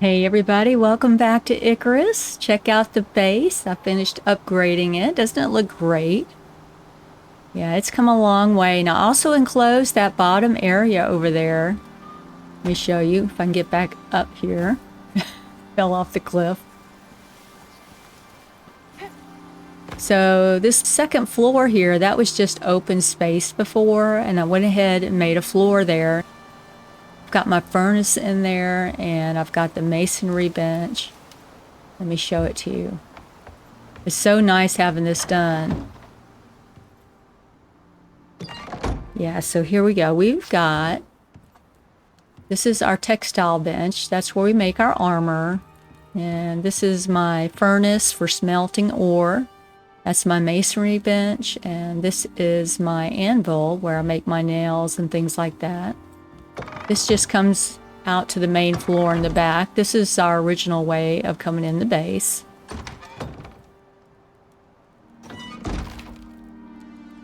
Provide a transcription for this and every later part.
Hey everybody, welcome back to Icarus. Check out the base. I finished upgrading it. Doesn't it look great? Yeah, it's come a long way. Now I also enclosed that bottom area over there. Let me show you if I can get back up here. Fell off the cliff. So this second floor here, that was just open space before, and I went ahead and made a floor there. Got my furnace in there, and I've got the masonry bench. Let me show it to you. It's so nice having this done. Yeah, so here we go. This is our textile bench. That's where we make our armor. And this is my furnace for smelting ore. That's my masonry bench. And this is my anvil where I make my nails and things like that. This just comes out to the main floor in the back. This is our original way of coming in the base.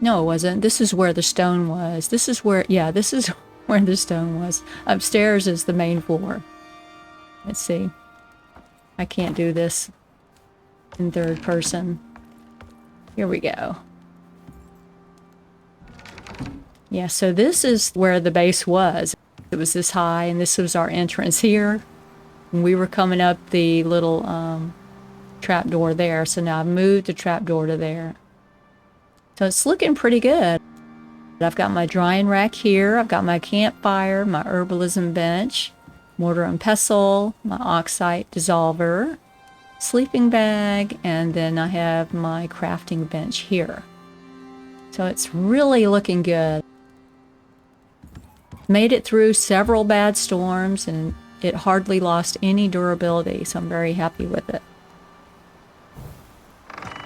No, it wasn't. This is where the stone was. This is where the stone was. Upstairs is the main floor. Let's see. I can't do this in third person. Here we go. Yeah, so this is where the base was. It was this high, and this was our entrance here. And we were coming up the little trapdoor there. So now I've moved the trapdoor to there. So it's looking pretty good. I've got my drying rack here. I've got my campfire, my herbalism bench, mortar and pestle, my oxide dissolver, sleeping bag, and then I have my crafting bench here. So it's really looking good. Made it through several bad storms, and it hardly lost any durability, so I'm very happy with it.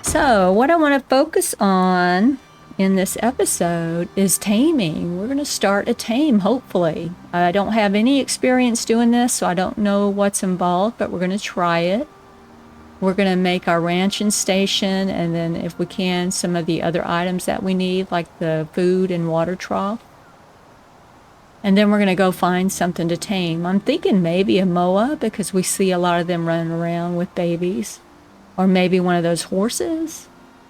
So what I want to focus on in this episode is taming. We're going to start a tame, hopefully. I don't have any experience doing this, so I don't know what's involved, but we're going to try it. We're going to make our ranching station, and then if we can, some of the other items that we need, like the food and water trough. And then we're going to go find something to tame. I'm thinking maybe a moa, because we see a lot of them running around with babies. Or maybe one of those horses.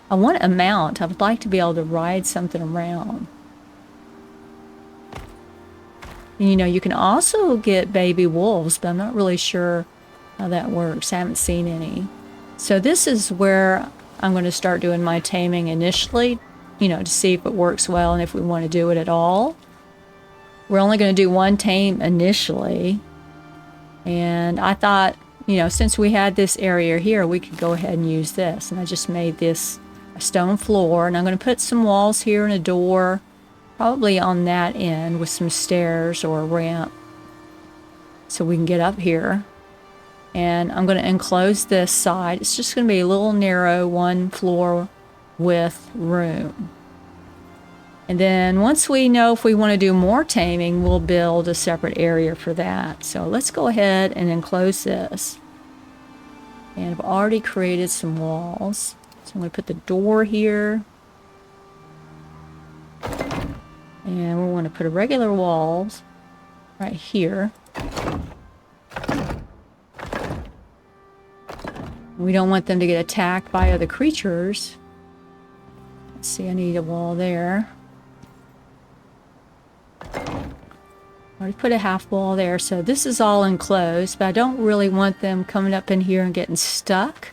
I want a mount. I would like to be able to ride something around. And, you know, you can also get baby wolves, but I'm not really sure how that works. I haven't seen any. So this is where I'm going to start doing my taming initially, you know, to see if it works well and if we want to do it at all. We're only going to do one tame initially. And I thought, you know, since we had this area here, we could go ahead and use this. And I just made this a stone floor. And I'm going to put some walls here and a door, probably on that end with some stairs or a ramp, so we can get up here. And I'm going to enclose this side. It's just going to be a little narrow, one floor width room. And then once we know if we want to do more taming, we'll build a separate area for that. So let's go ahead and enclose this. And I've already created some walls. So I'm going to put the door here. And we want to put a regular walls right here. We don't want them to get attacked by other creatures. Let's see, I need a wall there. Already put a half wall there, so this is all enclosed, but I don't really want them coming up in here and getting stuck.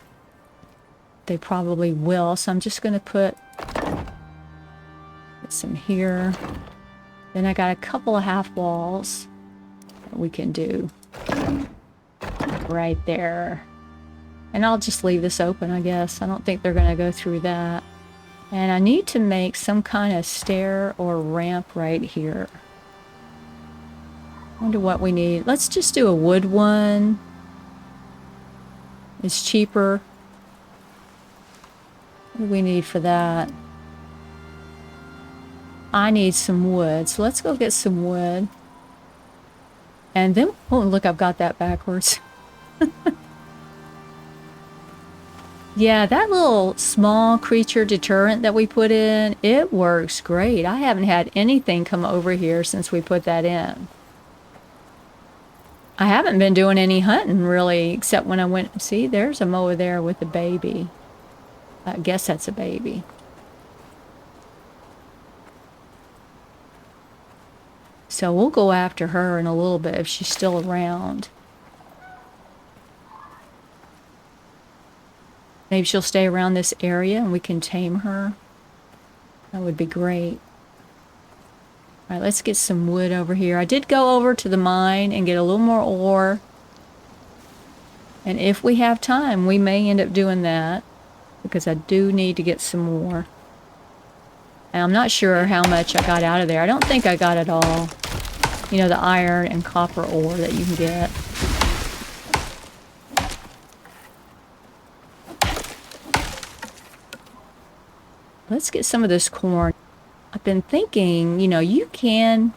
They probably will, so I'm just going to put some here. Then I got a couple of half walls that we can do right there. And I'll just leave this open, I guess. I don't think they're going to go through that. And I need to make some kind of stair or ramp right here. Wonder what we need. Let's just do a wood one. It's cheaper. What do we need for that? I need some wood, so let's go get some wood. And then, oh look, I've got that backwards. Yeah, that little small creature deterrent that we put in, it works great. I haven't had anything come over here since we put that in. I haven't been doing any hunting really, except when I went, see, there's a moa there with a baby. I guess that's a baby. So we'll go after her in a little bit if she's still around. Maybe she'll stay around this area and we can tame her. That would be great. All right, let's get some wood over here. I did go over to the mine and get a little more ore. And if we have time, we may end up doing that, because I do need to get some more. And I'm not sure how much I got out of there. I don't think I got it all. You know, the iron and copper ore that you can get. Let's get some of this corn. I've been thinking, you know, you can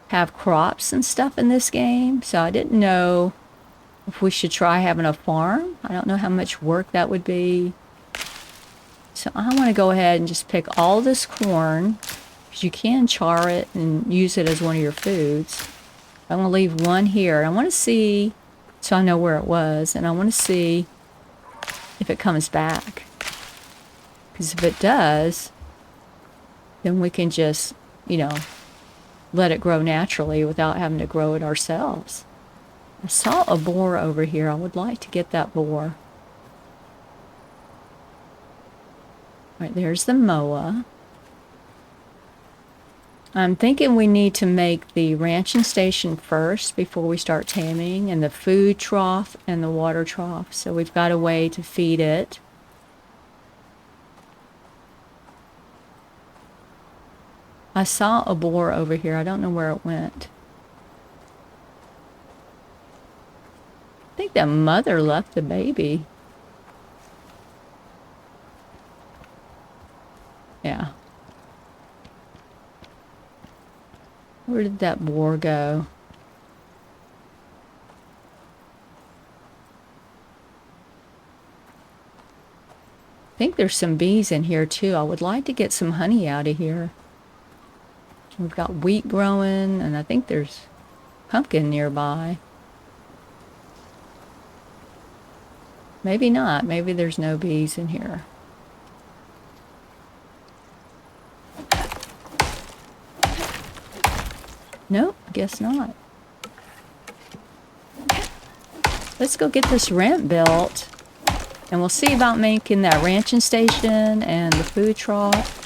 have crops and stuff in this game, so I didn't know if we should try having a farm. I don't know how much work that would be. So I want to go ahead and just pick all this corn, because you can char it and use it as one of your foods. I'm going to leave one here. I want to see, so I know where it was, and I want to see if it comes back. Because if it does, then we can just, you know, let it grow naturally without having to grow it ourselves. I saw a boar over here. I would like to get that boar. Right, there's the moa. I'm thinking we need to make the ranching station first before we start taming, and the food trough and the water trough. So we've got a way to feed it. I saw a boar over here. I don't know where it went. I think that mother left the baby. Yeah. Where did that boar go? I think there's some bees in here too. I would like to get some honey out of here. We've got wheat growing, and I think there's pumpkin nearby. Maybe not. Maybe there's no bees in here. Nope, guess not. Let's go get this ramp built, and we'll see about making that ranching station and the food trough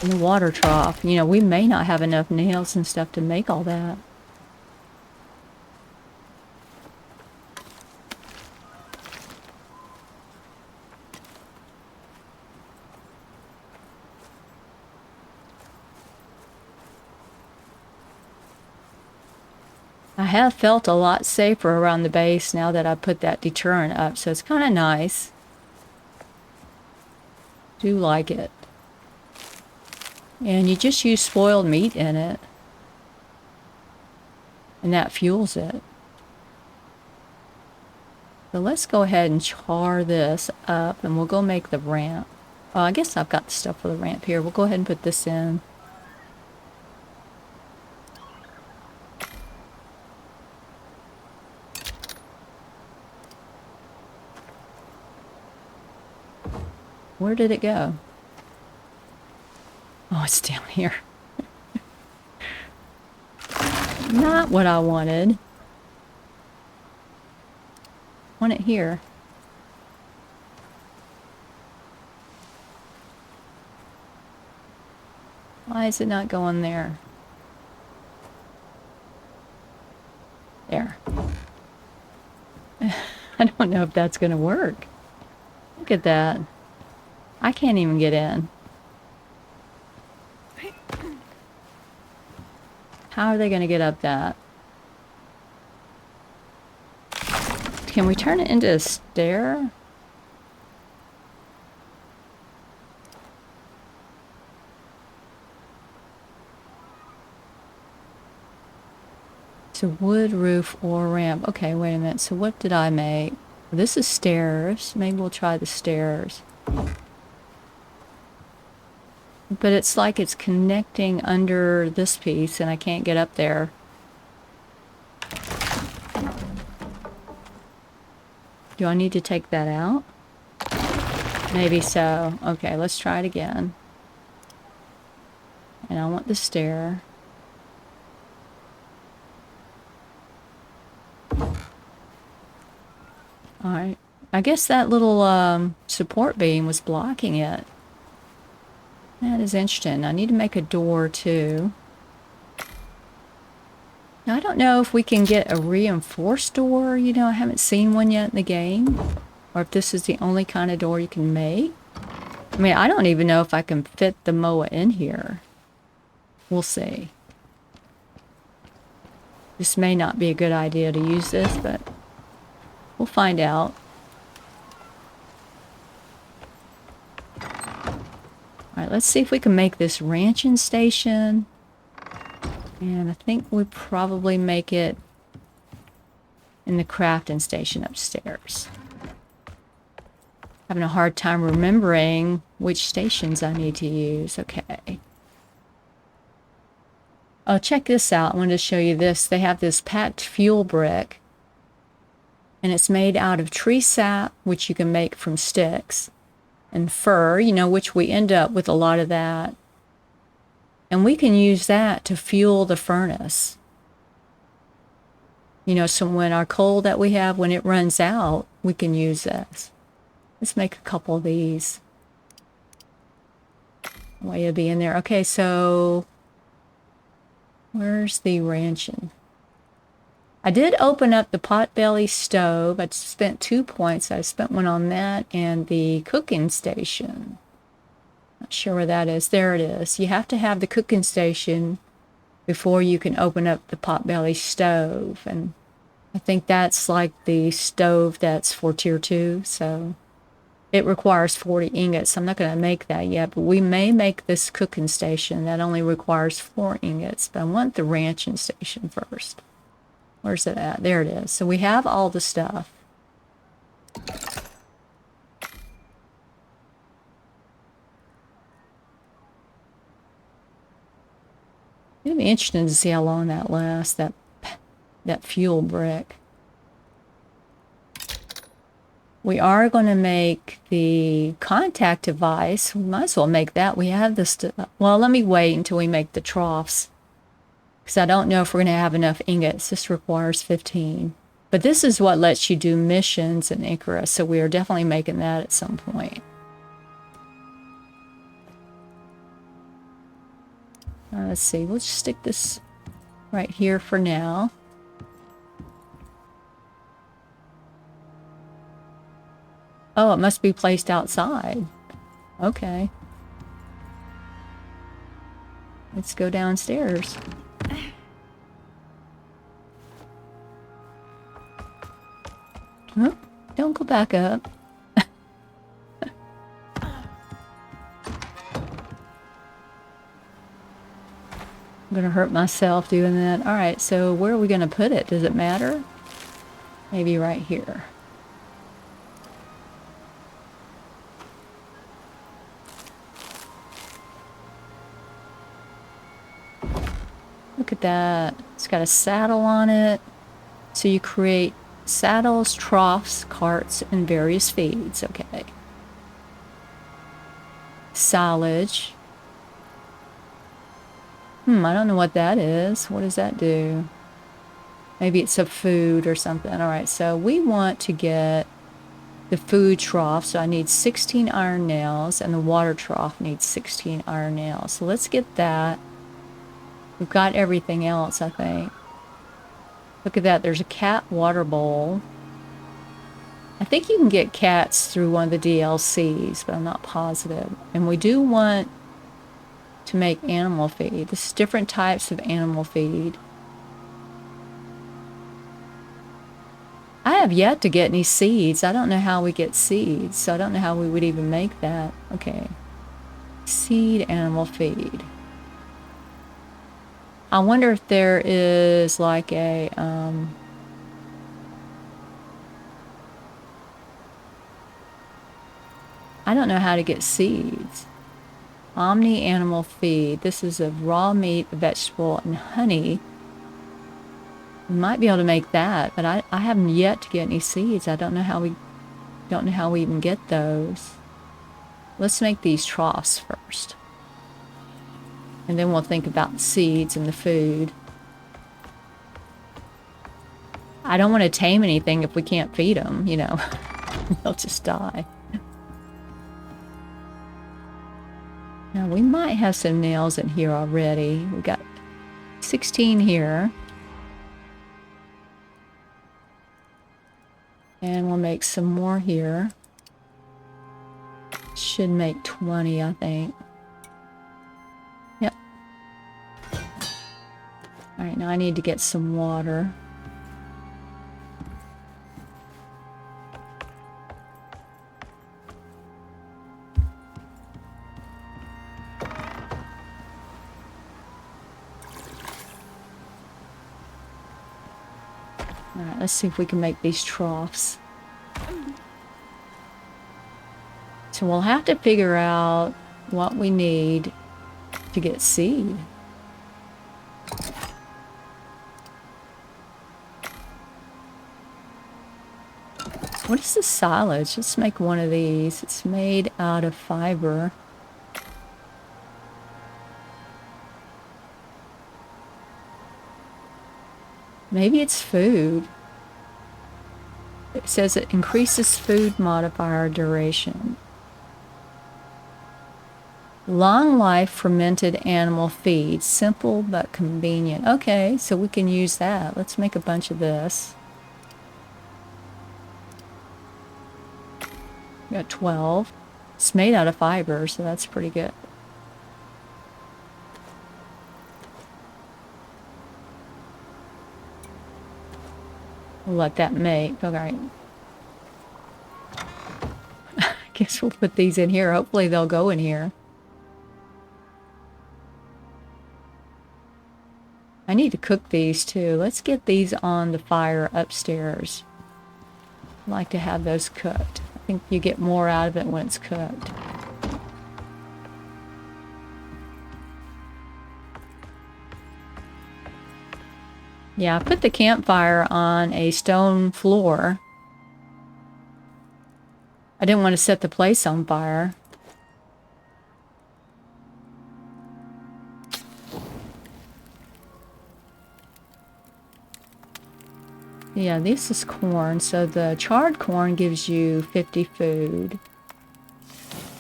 and the water trough. You know, we may not have enough nails and stuff to make all that. I have felt a lot safer around the base now that I put that deterrent up, so it's kind of nice. Do like it. And you just use spoiled meat in it, and that fuels it. So let's go ahead and char this up, and we'll go make the ramp. Oh, I guess I've got the stuff for the ramp here. We'll go ahead and put this in. Where did it go? Oh, it's down here. Not what I wanted. I want it here. Why is it not going there? There. I don't know if that's going to work. Look at that. I can't even get in. How are they going to get up that? Can we turn it into a stair? So wood, roof, or ramp. Okay, wait a minute. So what did I make? This is stairs. Maybe we'll try the stairs. But it's like it's connecting under this piece, and I can't get up there. Do I need to take that out? Maybe so. Okay, let's try it again. And I want the stair. Alright. I guess that little support beam was blocking it. That is interesting. I need to make a door too. Now, I don't know if we can get a reinforced door. You know, I haven't seen one yet in the game. Or if this is the only kind of door you can make. I mean, I don't even know if I can fit the MOA in here. We'll see. This may not be a good idea to use this, but we'll find out. Alright, let's see if we can make this ranching station. And I think we probably make it in the crafting station upstairs. Having a hard time remembering which stations I need to use. Okay. Oh, check this out. I wanted to show you this. They have this packed fuel brick. And it's made out of tree sap, which you can make from sticks. And fir, you know, which we end up with a lot of that. And we can use that to fuel the furnace. You know, so when our coal that we have, when it runs out, we can use this. Let's make a couple of these. Way to be in there. Okay, so where's the ranching? I did open up the potbelly stove. I spent 2 points. I spent one on that and the cooking station. Not sure where that is. There it is. You have to have the cooking station before you can open up the potbelly stove. And I think that's like the stove that's for tier 2. So it requires 40 ingots. I'm not going to make that yet, but we may make this cooking station. That only requires 4 ingots. But I want the ranching station first. Where's it at? There it is. So we have all the stuff. It'd be interesting to see how long that lasts, that fuel brick. We are going to make the contact device. We might as well make that. We have this. Well, let me wait until we make the troughs. Because I don't know if we're going to have enough ingots. This requires 15. But this is what lets you do missions in Icarus. So we are definitely making that at some point. Let's see. We'll just stick this right here for now. Oh, it must be placed outside. Okay. Let's go downstairs. Oh, don't go back up. I'm gonna hurt myself doing that. All right, so where are we gonna put it? Does it matter? Maybe right here. Look at that. It's got a saddle on it. So you create saddles, troughs, carts, and various feeds. Okay. Silage. I don't know what that is. What does that do? Maybe it's a food or something. All right, so we want to get the food trough. So I need 16 iron nails, and the water trough needs 16 iron nails. So let's get that. We've got everything else, I think. Look at that. There's a cat water bowl. I think you can get cats through one of the DLCs, but I'm not positive. And we do want to make animal feed. This is different types of animal feed. I have yet to get any seeds. I don't know how we get seeds, so I don't know how we would even make that. Okay. Seed animal feed. I wonder if there is like a I don't know how to get seeds. Omni animal feed. This is of raw meat, vegetable, and honey. We might be able to make that, but I haven't yet to get any seeds. I don't know how we even get those. Let's make these troughs first. And then we'll think about the seeds and the food. I don't want to tame anything if we can't feed them, you know. They'll just die. Now, we might have some nails in here already. We got 16 here. And we'll make some more here. Should make 20, I think. Yep. Alright, now I need to get some water. Alright, let's see if we can make these troughs. So we'll have to figure out what we need to get seed. What is this silage? Let's make one of these. It's made out of fiber. Maybe it's food. It says it increases food modifier duration. Long life fermented animal feed. Simple but convenient. Okay, so we can use that. Let's make a bunch of this. We got 12. It's made out of fiber, so that's pretty good. We'll let that make. Okay. I guess we'll put these in here. Hopefully they'll go in here. I need to cook these too. Let's get these on the fire upstairs. I like to have those cooked. I think you get more out of it when it's cooked. Yeah, I put the campfire on a stone floor. I didn't want to set the place on fire. Yeah, this is corn, so the charred corn gives you 50 food.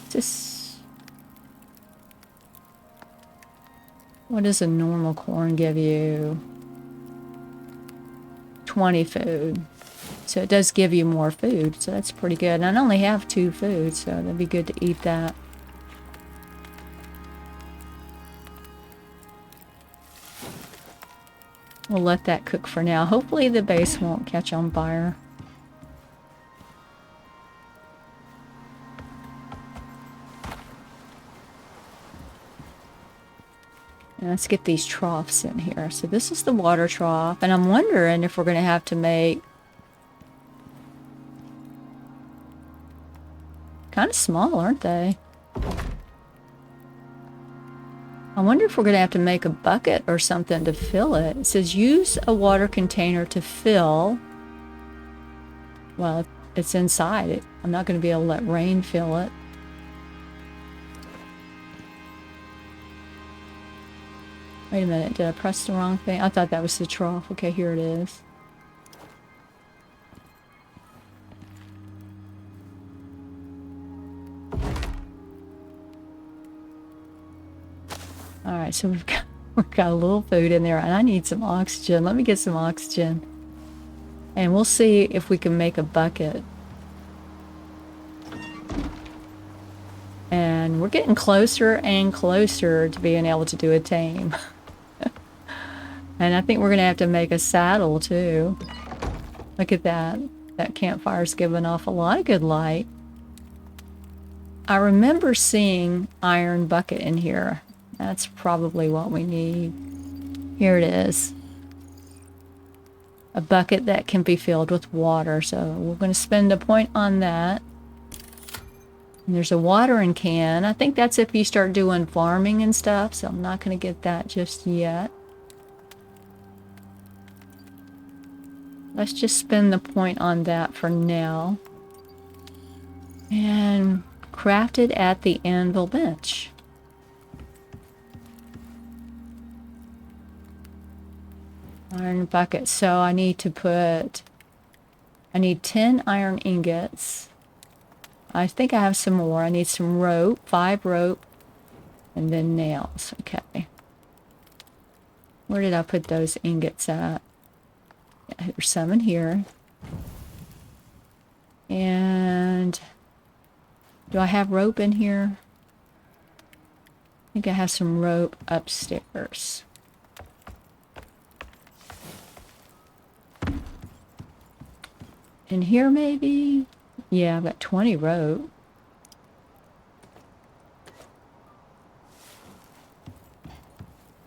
Just... what does a normal corn give you? 20 food. So it does give you more food, so that's pretty good. And I only have 2 food, so that'd be good to eat that. We'll let that cook for now. Hopefully the base won't catch on fire. And let's get these troughs in here. So this is the water trough, and I'm wondering if we're going to have to make... kind of small, aren't they? I wonder if we're going to have to make a bucket or something to fill it. It says use a water container to fill. Well, it's inside it. I'm not going to be able to let rain fill it. Wait a minute, did I press the wrong thing? I thought that was the trough. Okay, here it is. Alright, so we've got a little food in there, and I need some oxygen. Let me get some oxygen. And we'll see if we can make a bucket. And we're getting closer and closer to being able to do a tame. And I think we're going to have to make a saddle too. Look at that. That campfire's giving off a lot of good light. I remember seeing iron bucket in here. That's probably what we need. Here it is. A bucket that can be filled with water. So we're going to spend a point on that. And there's a watering can. I think that's if you start doing farming and stuff. So I'm not going to get that just yet. Let's just spin the point on that for now. And craft it at the anvil bench. Iron bucket. So I need 10 iron ingots. I think I have some more. I need some rope, 5 rope, and then nails. Okay. Where did I put those ingots at? Yeah, there's some in here. And do I have rope in here? I think I have some rope upstairs. In here maybe? Yeah, I've got 20 rope.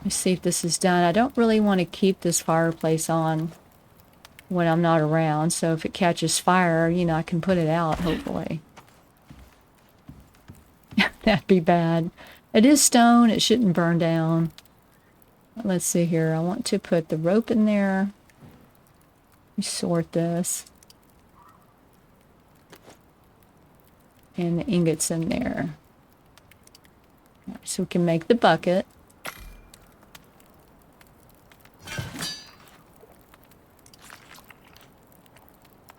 Let's see if this is done. I don't really want to keep this fireplace on when I'm not around, so if it catches fire, you know, I can put it out, hopefully. That'd be bad. It is stone, it shouldn't burn down. Let's see here, I want to put the rope in there. Let me sort this. And the ingots in there. Right, so we can make the bucket.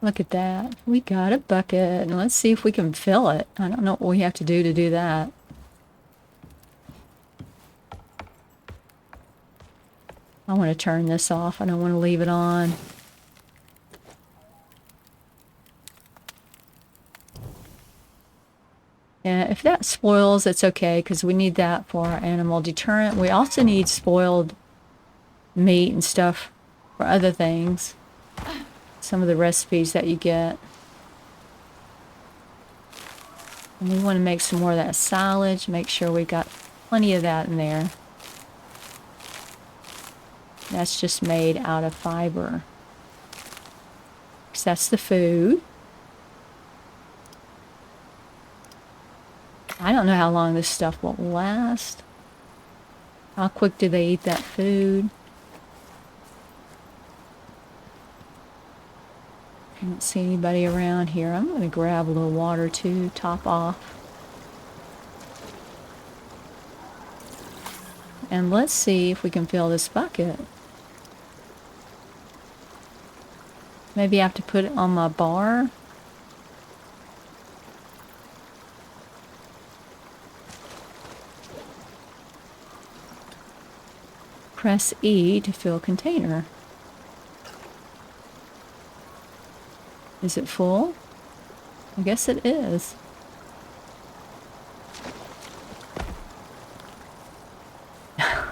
Look at that. We got a bucket. And let's see if we can fill it. I don't know what we have to do that. I want to turn this off. I don't want to leave it on. And if that spoils, it's okay, because we need that for our animal deterrent. We also need spoiled meat and stuff for other things. Some of the recipes that you get. And we want to make some more of that silage. Make sure we got plenty of that in there. That's just made out of fiber. Because that's the food. I don't know how long this stuff will last. How quick do they eat that food? I don't see anybody around here. I'm going to grab a little water too, top off. And let's see if we can fill this bucket. Maybe I have to put it on my bar. Press E to fill container. Is it full? I guess it is.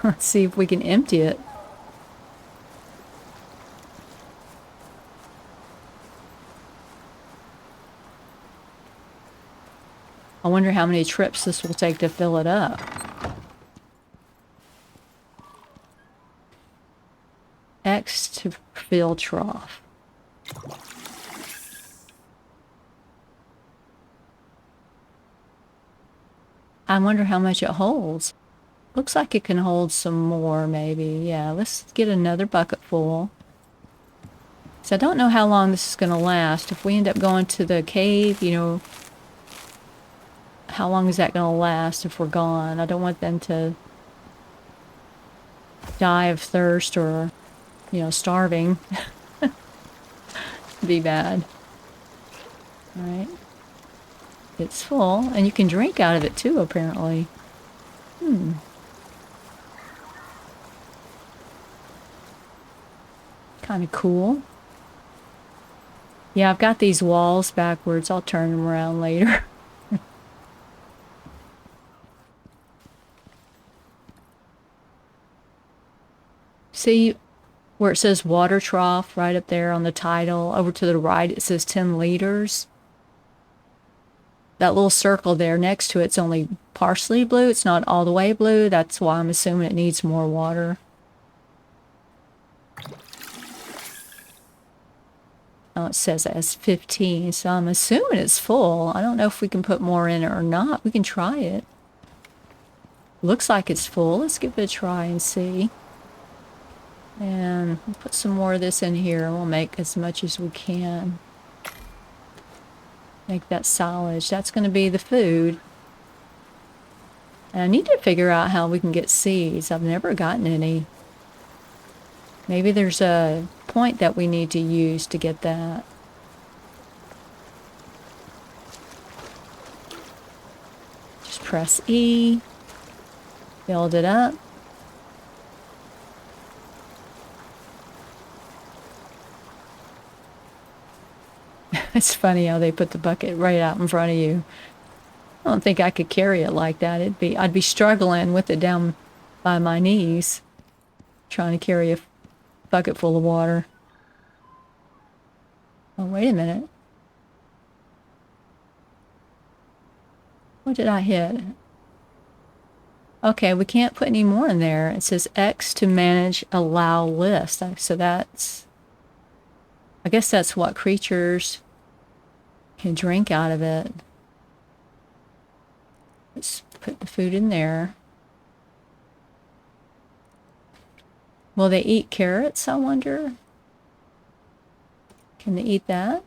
Let's see if we can empty it. I wonder how many trips this will take to fill it up. X to fill trough. I wonder how much it holds. Looks like it can hold some more, maybe. Yeah, let's get another bucket full. So I don't know how long this is going to last. If we end up going to the cave, you know, how long is that going to last if we're gone? I don't want them to die of thirst or, you know, starving. Be bad. All right. It's full, and you can drink out of it too, apparently. Kind of cool. Yeah, I've got these walls backwards. I'll turn them around later. See where it says water trough right up there on the title? Over to the right it says 10 liters. That little circle there next to it's only partially blue. It's not all the way blue. That's why I'm assuming it needs more water. Oh, it says it has 15, so I'm assuming it's full. I don't know if we can put more in it or not. We can try it. Looks like it's full. Let's give it a try and see. And we'll put some more of this in here, and we'll make as much as we can. Make that silage. That's going to be the food. And I need to figure out how we can get seeds. I've never gotten any. Maybe there's a point that we need to use to get that. Just press E. Build it up. It's funny how they put the bucket right out in front of you. I don't think I could carry it like that. I'd be struggling with it down by my knees, trying to carry a bucket full of water. Oh, wait a minute. What did I hit? Okay, we can't put any more in there. It says X to manage allow list. So that's, I guess that's what creatures can drink out of it. Let's put the food in there. Will they eat carrots, I wonder? Can they eat that?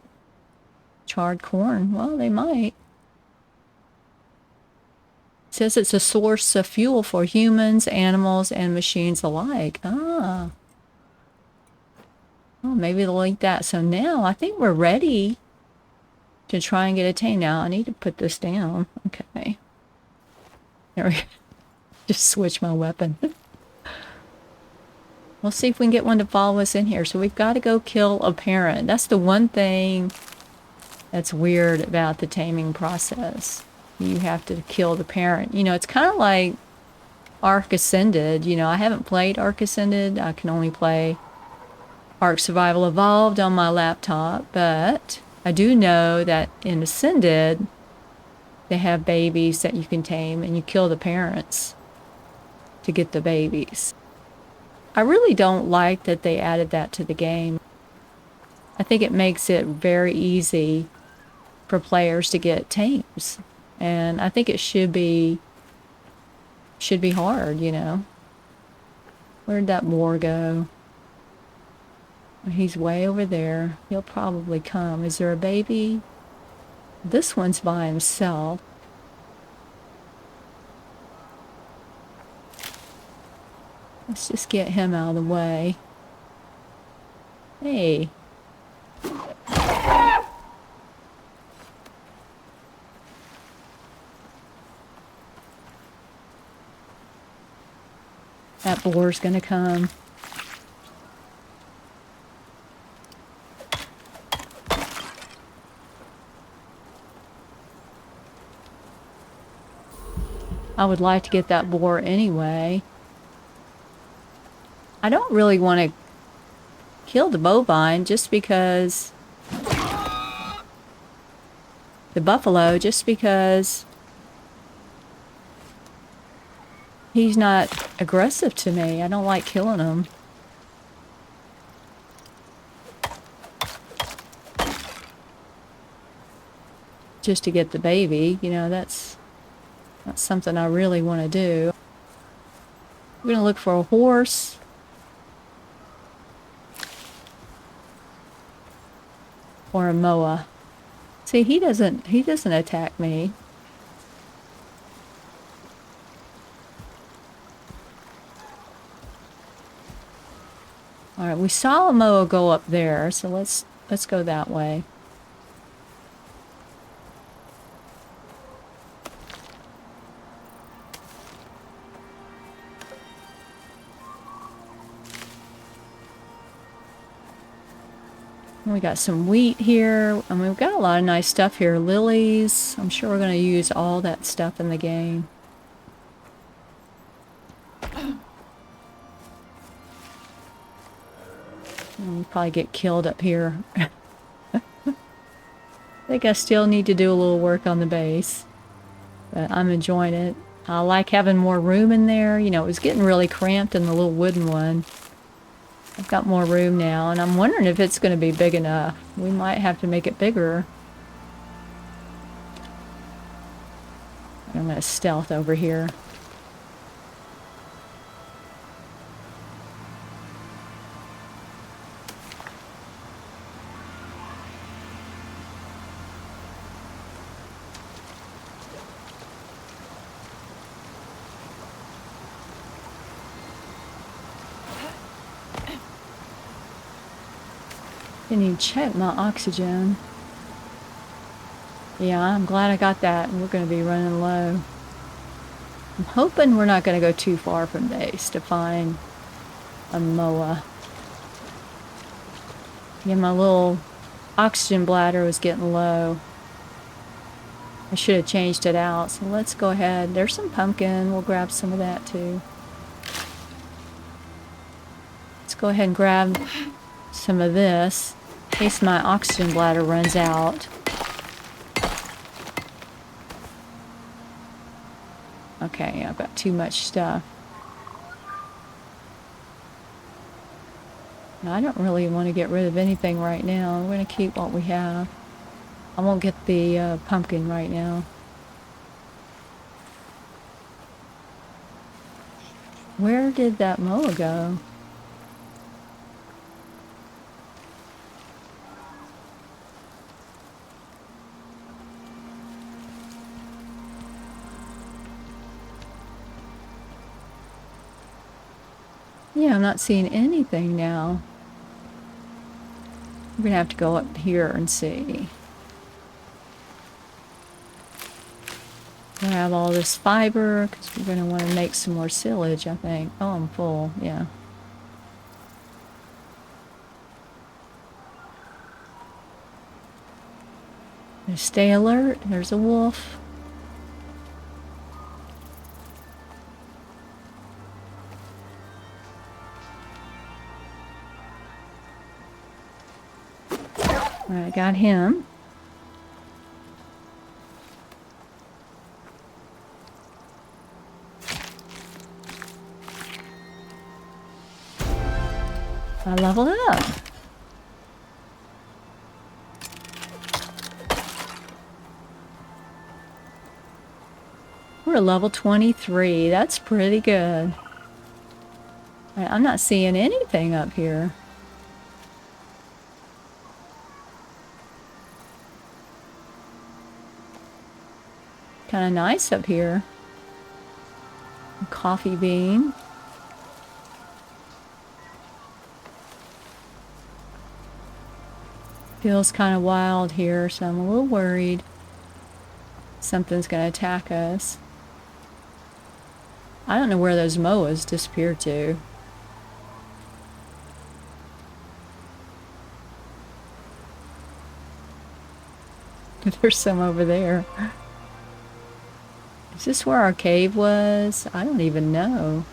Charred corn. Well, they might. It says it's a source of fuel for humans, animals, and machines alike. Ah. Oh, maybe they'll eat that. So now I think we're ready to try and get a tame. Now I need to put this down. Okay. There we go. Just switch my weapon. We'll see if we can get one to follow us in here. So we've got to go kill a parent. That's the one thing that's weird about the taming process. You have to kill the parent. You know, it's kind of like Ark Ascended. You know, I haven't played Ark Ascended. I can only play Ark Survival Evolved on my laptop. But I do know that in Ascended, they have babies that you can tame, and you kill the parents to get the babies. I really don't like that they added that to the game. I think it makes it very easy for players to get tames. And I think it should be hard, you know. Where'd that boar go? He's way over there. He'll probably come. Is there a baby? This one's by himself. Let's just get him out of the way. Hey. That boar's gonna come. I would like to get that boar anyway. I don't really want to kill the bovine just because... the buffalo, just because he's not aggressive to me. I don't like killing him. Just to get the baby, you know, that's something I really want to do. We're going to look for a horse. Or a moa. See, he doesn't attack me. All right, we saw a moa go up there, so let's go that way. We got some wheat here, and we've got a lot of nice stuff here. Lilies. I'm sure we're going to use all that stuff in the game. We'll probably get killed up here. I think I still need to do a little work on the base, but I'm enjoying it. I like having more room in there. You know, it was getting really cramped in the little wooden one. I've got more room now, and I'm wondering if it's going to be big enough. We might have to make it bigger. I'm going to stealth over here. Didn't even check my oxygen. Yeah, I'm glad I got that. We're going to be running low. I'm hoping we're not going to go too far from base to find a MOA. Yeah, my little oxygen bladder was getting low. I should have changed it out. So let's go ahead. There's some pumpkin. We'll grab some of that too. Let's go ahead and grab some of this in case my oxygen bladder runs out. Okay, I've got too much stuff. I don't really want to get rid of anything right now. I'm going to keep what we have. I won't get the pumpkin right now. Where did that moa go? Yeah, I'm not seeing anything now. We're gonna have to go up here and see. Grab all this fiber because we're gonna want to make some more silage, I think. Oh, I'm full. Yeah. Stay alert. There's a wolf. All right, got him. I leveled up. We're level 23. That's pretty good. All right, I'm not seeing anything up here. Kind of nice up here. A coffee bean. Feels kind of wild here, so I'm a little worried something's going to attack us. I don't know where those moas disappeared to. There's some over there. Is this where our cave was? I don't even know.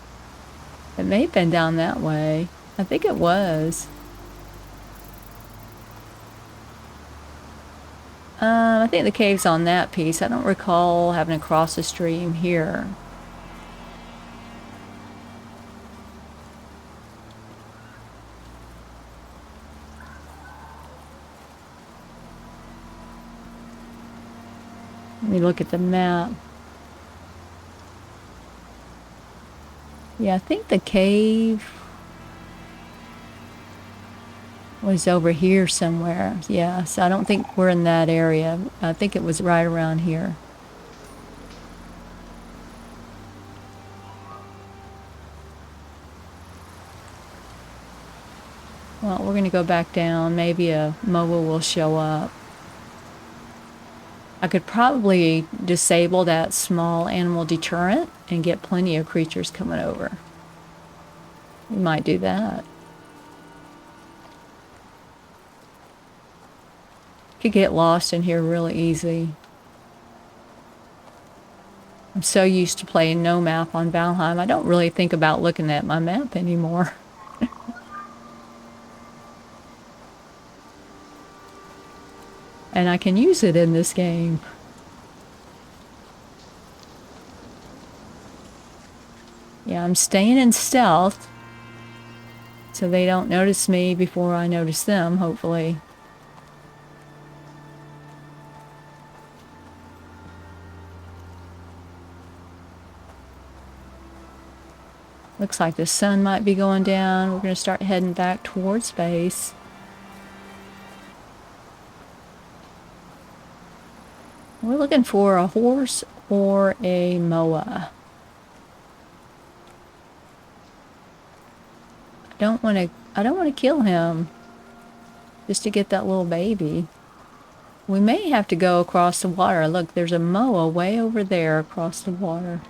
It may have been down that way. I think it was. I think the cave's on that piece. I don't recall having to cross the stream here. Let me look at the map. Yeah, I think the cave was over here somewhere. Yeah, so I don't think we're in that area. I think it was right around here. Well, we're going to go back down. Maybe a MOA will show up. I could probably disable that small animal deterrent and get plenty of creatures coming over. We might do that. Could get lost in here really easy. I'm so used to playing no map on Valheim, I don't really think about looking at my map anymore. And I can use it in this game. Yeah, I'm staying in stealth so they don't notice me before I notice them, hopefully. Looks like the sun might be going down. We're going to start heading back towards base. We're looking for a horse or a MOA. I don't want to kill him. just to get that little baby. We may have to go across the water. Look, there's a moa way over there across the water.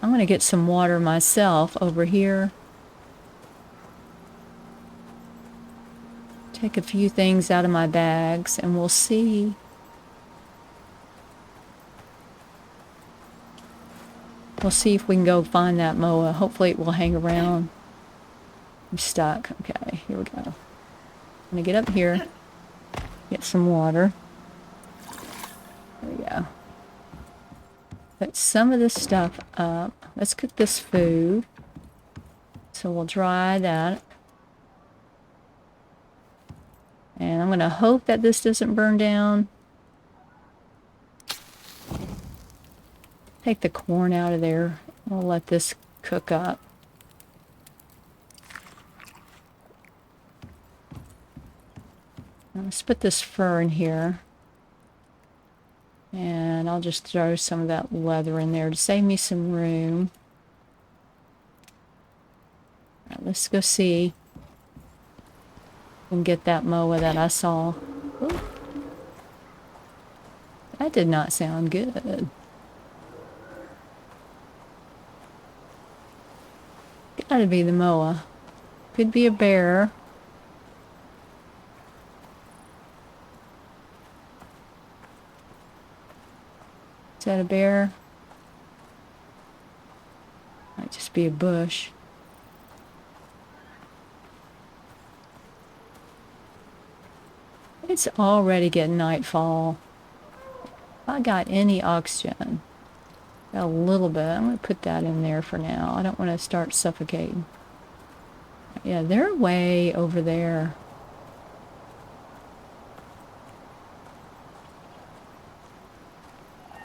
I'm going to get some water myself over here. Take a few things out of my bags and we'll see. We'll see if we can go find that moa. Hopefully it will hang around. I'm stuck. Okay, here we go. I'm going to get up here, get some water. There we go. Put some of this stuff up. Let's cook this food. So we'll dry that. And I'm going to hope that this doesn't burn down. Take the corn out of there. We'll let this cook up. Let's put this fur in here. And I'll just throw some of that leather in there to save me some room. All right, let's go see. And get that moa that I saw. Ooh. That did not sound good. Gotta be the moa. Could be a bear. Is that a bear? Might just be a bush. It's already getting nightfall. If I got any oxygen, got a little bit, I'm going to put that in there for now. I don't want to start suffocating. Yeah, they're way over there.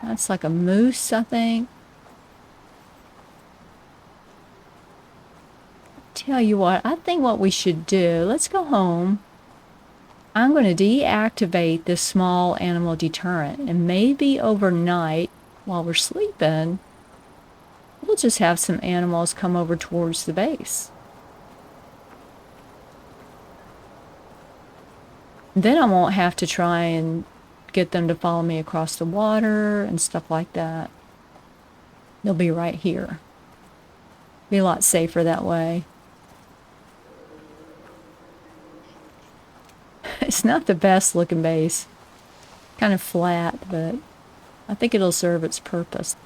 That's like a moose, I think. Tell you what, I think what we should do, let's go home. I'm going to deactivate this small animal deterrent, and maybe overnight while we're sleeping, we'll just have some animals come over towards the base. Then I won't have to try and get them to follow me across the water and stuff like that. They'll be right here. Be a lot safer that way. It's not the best looking base. Kind of flat, but I think it'll serve its purpose.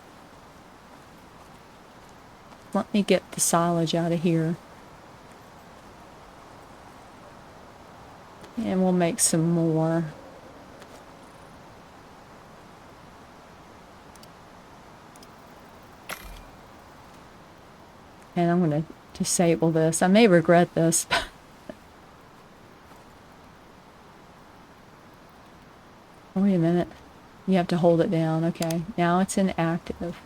Let me get the silage out of here. And we'll make some more. And I'm going to disable this. I may regret this. Oh, wait a minute. You have to hold it down. Okay. Now it's inactive.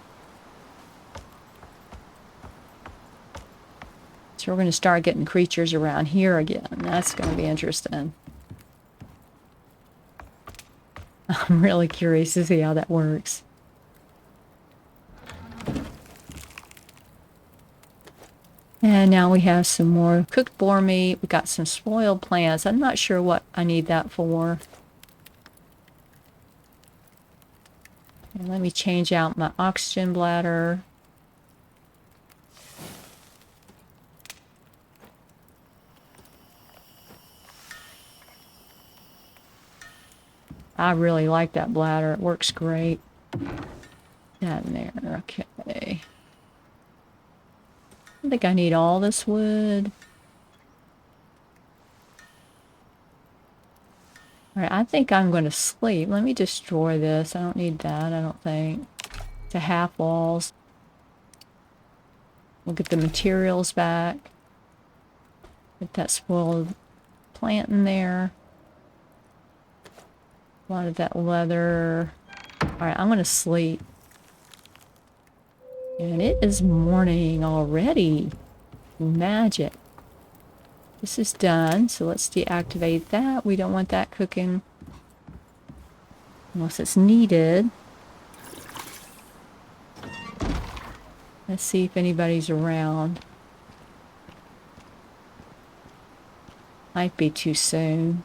So we're going to start getting creatures around here again. That's going to be interesting. I'm really curious to see how that works. And now we have some more cooked boar meat. We've got some spoiled plants. I'm not sure what I need that for. And let me change out my oxygen bladder. I really like that bladder. It works great. That in there. Okay. I think I need all this wood. Alright, I think I'm going to sleep. Let me destroy this. I don't need that, I don't think. To half walls. We'll get the materials back. Get that spoiled plant in there. A lot of that leather. Alright, I'm going to sleep. And it is morning already. Magic. This is done, so let's deactivate that. We don't want that cooking unless it's needed. Let's see if anybody's around. Might be too soon.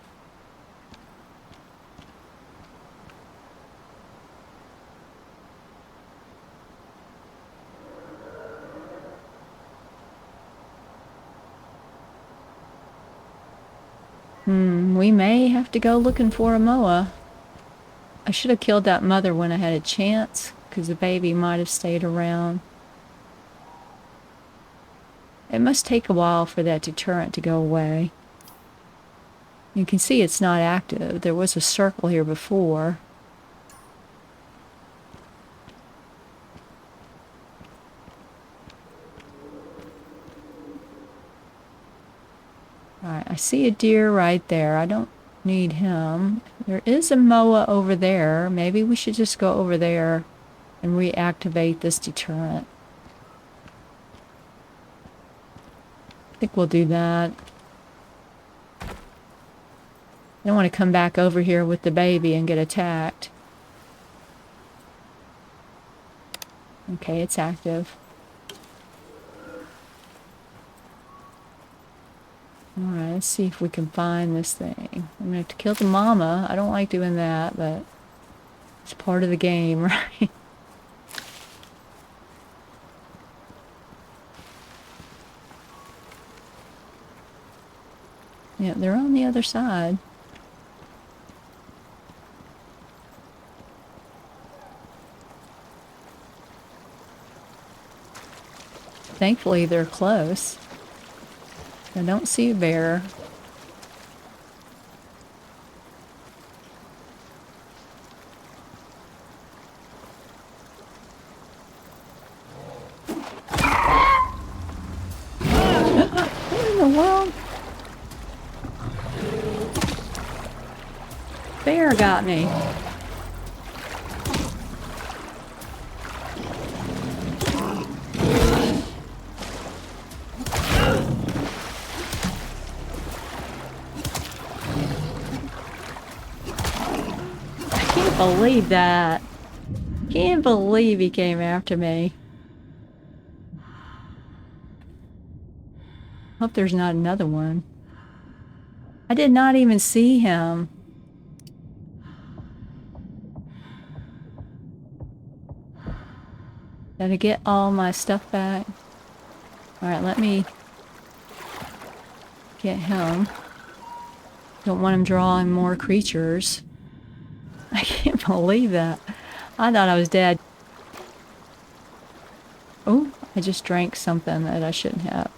We may have to go looking for a moa. I should have killed that mother when I had a chance, because the baby might have stayed around. It must take a while for that deterrent to go away. You can see it's not active. There was a circle here before. Alright, I see a deer right there. I don't need him. There is a moa over there. Maybe we should just go over there and reactivate this deterrent. I think we'll do that. I don't want to come back over here with the baby and get attacked. Okay, it's active. Alright, let's see if we can find this thing. I'm gonna have to kill the mama. I don't like doing that, but it's part of the game, right? Yeah, they're on the other side. Thankfully, they're close. I don't see a bear. What in the world? Bear got me. Believe that. Can't believe he came after me. Hope there's not another one. I did not even see him. Gotta get all my stuff back. Alright, let me get him. Don't want him drawing more creatures. I can't believe that. I thought I was dead. Oh, I just drank something that I shouldn't have.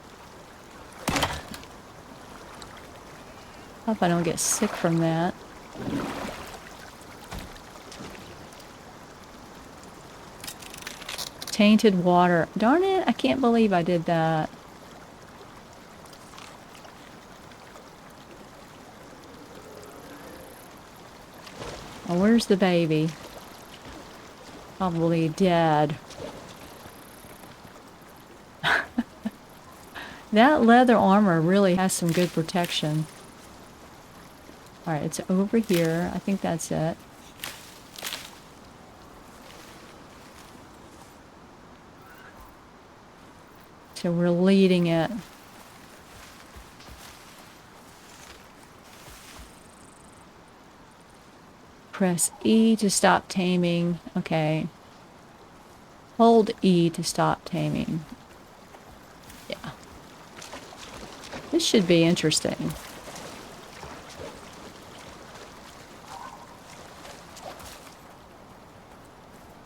Hope I don't get sick from that. Tainted water. Darn it, I can't believe I did that. Oh, where's the baby? Probably dead. That leather armor really has some good protection. Alright, it's over here. I think that's it. So we're leading it. Press E to stop taming. Okay. Hold E to stop taming. Yeah. This should be interesting.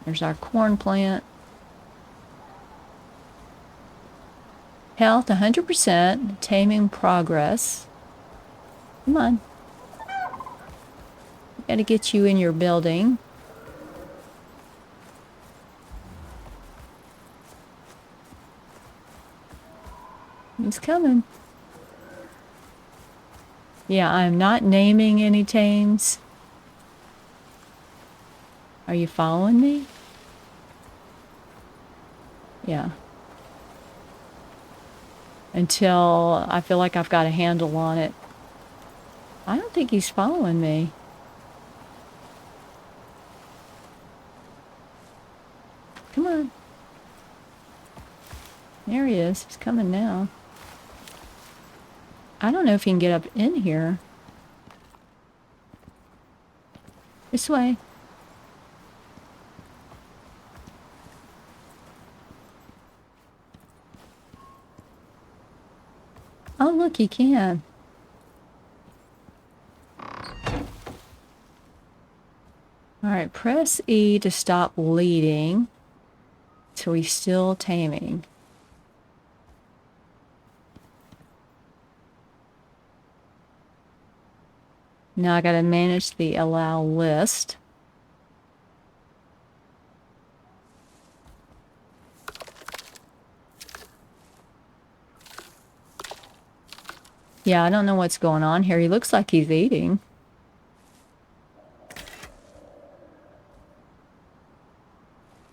There's our corn plant. Health 100%. Taming progress. Come on. Gotta get you in your building. He's coming. Yeah, I'm not naming any tames. Are you following me? Yeah. Until I feel like I've got a handle on it. I don't think he's following me. Come on. There he is. He's coming now. I don't know if you can get up in here. This way. Oh, look, you can. All right, press E to stop bleeding. So he's still taming. Now I gotta manage the allow list. Yeah, I don't know what's going on here. He looks like he's eating.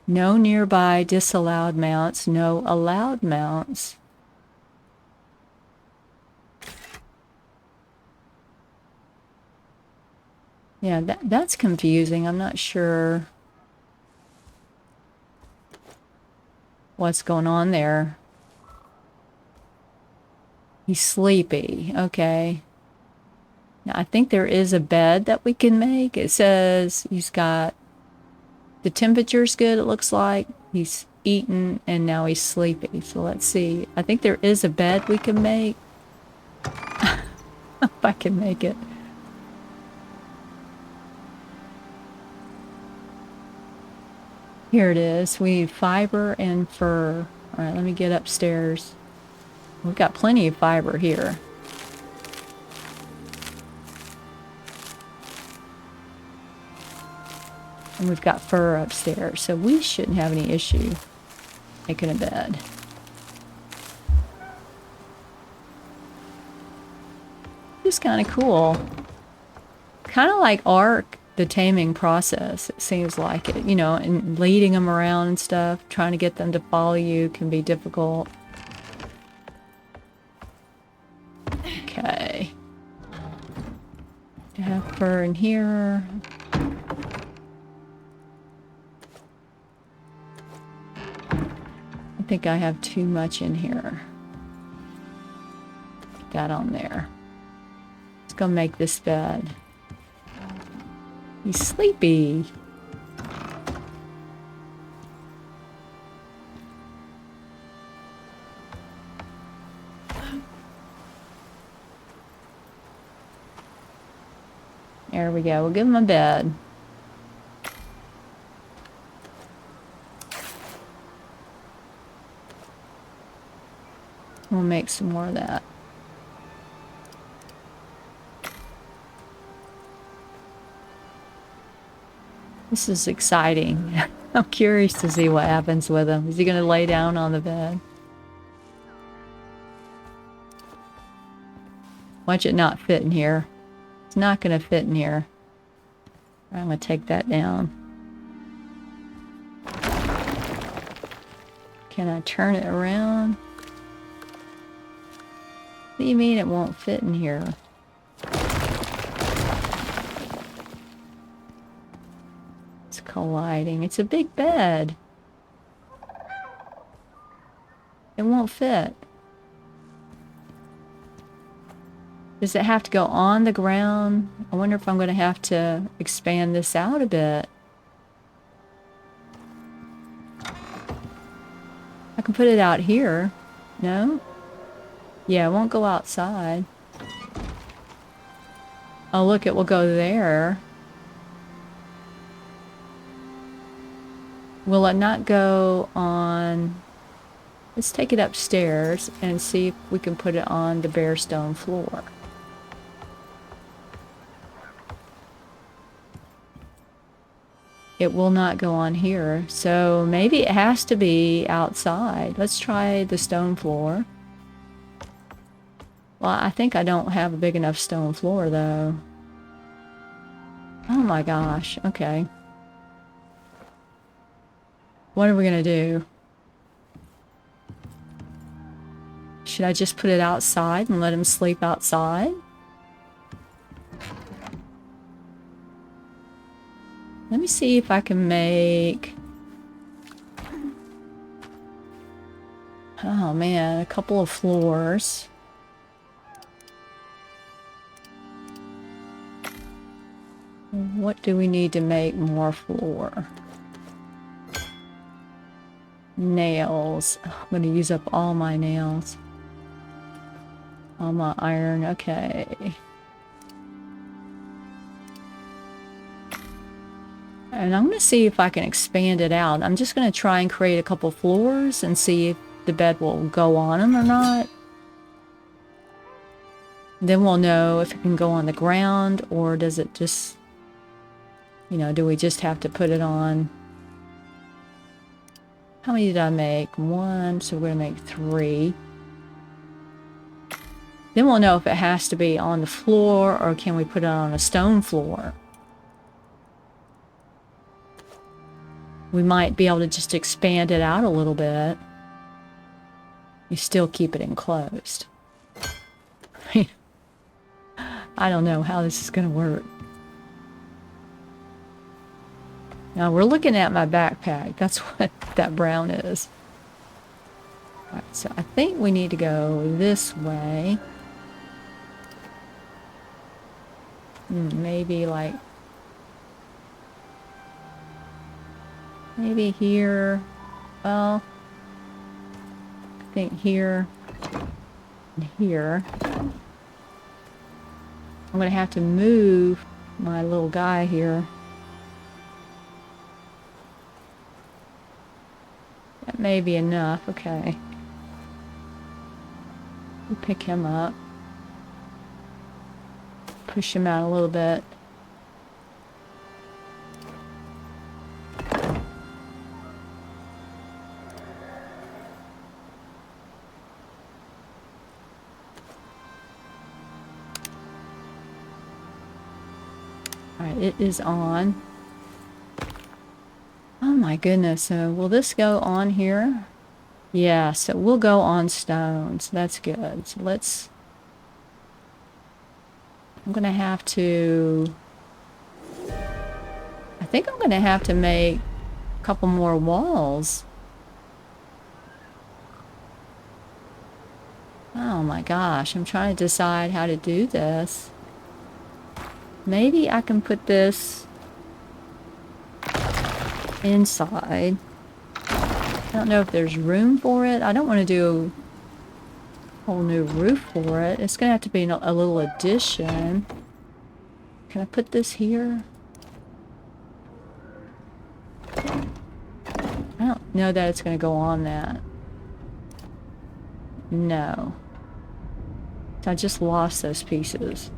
No nearby disallowed mounts, no allowed mounts. Yeah, that's confusing. I'm not sure what's going on there. He's sleepy. Okay. Now, I think there is a bed that we can make. It says he's got... The temperature's good, it looks like. He's eaten, and now he's sleepy. So let's see. I think there is a bed we can make. If I can make it. Here it is. We need fiber and fur. All right, let me get upstairs. We've got plenty of fiber here. And we've got fur upstairs, so we shouldn't have any issue making a bed. It's kind of cool. Kind of like Ark, the taming process, it seems like it. You know, and leading them around and stuff, trying to get them to follow you can be difficult. Okay. I have fur in here. I think I have too much in here. Put that on there. Let's go make this bed. He's sleepy. There we go. We'll give him a bed. We'll make some more of that. This is exciting. I'm curious to see what happens with him. Is he going to lay down on the bed? Watch it not fit in here. It's not going to fit in here. I'm going to take that down. Can I turn it around? What do you mean it won't fit in here? It's colliding. It's a big bed. It won't fit. Does it have to go on the ground? I wonder if I'm going to have to expand this out a bit. I can put it out here. No? Yeah, it won't go outside. Oh, look, it will go there. Will it not go on... Let's take it upstairs and see if we can put it on the bare stone floor. It will not go on here, so maybe it has to be outside. Let's try the stone floor. Well, I think I don't have a big enough stone floor, though. Oh my gosh, okay. What are we gonna do? Should I just put it outside and let him sleep outside? Let me see if I can make... Oh man, a couple of floors. What do we need to make more floor? Nails. I'm going to use up all my nails. All my iron. Okay. And I'm going to see if I can expand it out. I'm just going to try and create a couple floors and see if the bed will go on them or not. Then we'll know if it can go on the ground, or does it just, you know, do we just have to put it on? How many did I make? 1, so we're going to make 3. Then we'll know if it has to be on the floor, or can we put it on a stone floor. We might be able to just expand it out a little bit. You still keep it enclosed. I don't know how this is going to work. Now we're looking at my backpack. That's what that brown is. All right, so I think we need to go this way. Maybe like... maybe here. Well, I think here and here. I'm going to have to move my little guy here. That may be enough. Okay. We'll pick him up. Push him out a little bit. Alright, it is on. Oh my goodness, so will this go on here? Yeah, so we'll go on stones. That's good. So let's... I'm gonna have to... I think I'm gonna have to make a couple more walls. Oh my gosh, I'm trying to decide how to do this. Maybe I can put this inside. I don't know if there's room for it. I don't want to do a whole new roof for it. It's going to have to be a little addition. Can I put this here? I don't know that it's going to go on that. No. So I just lost those pieces.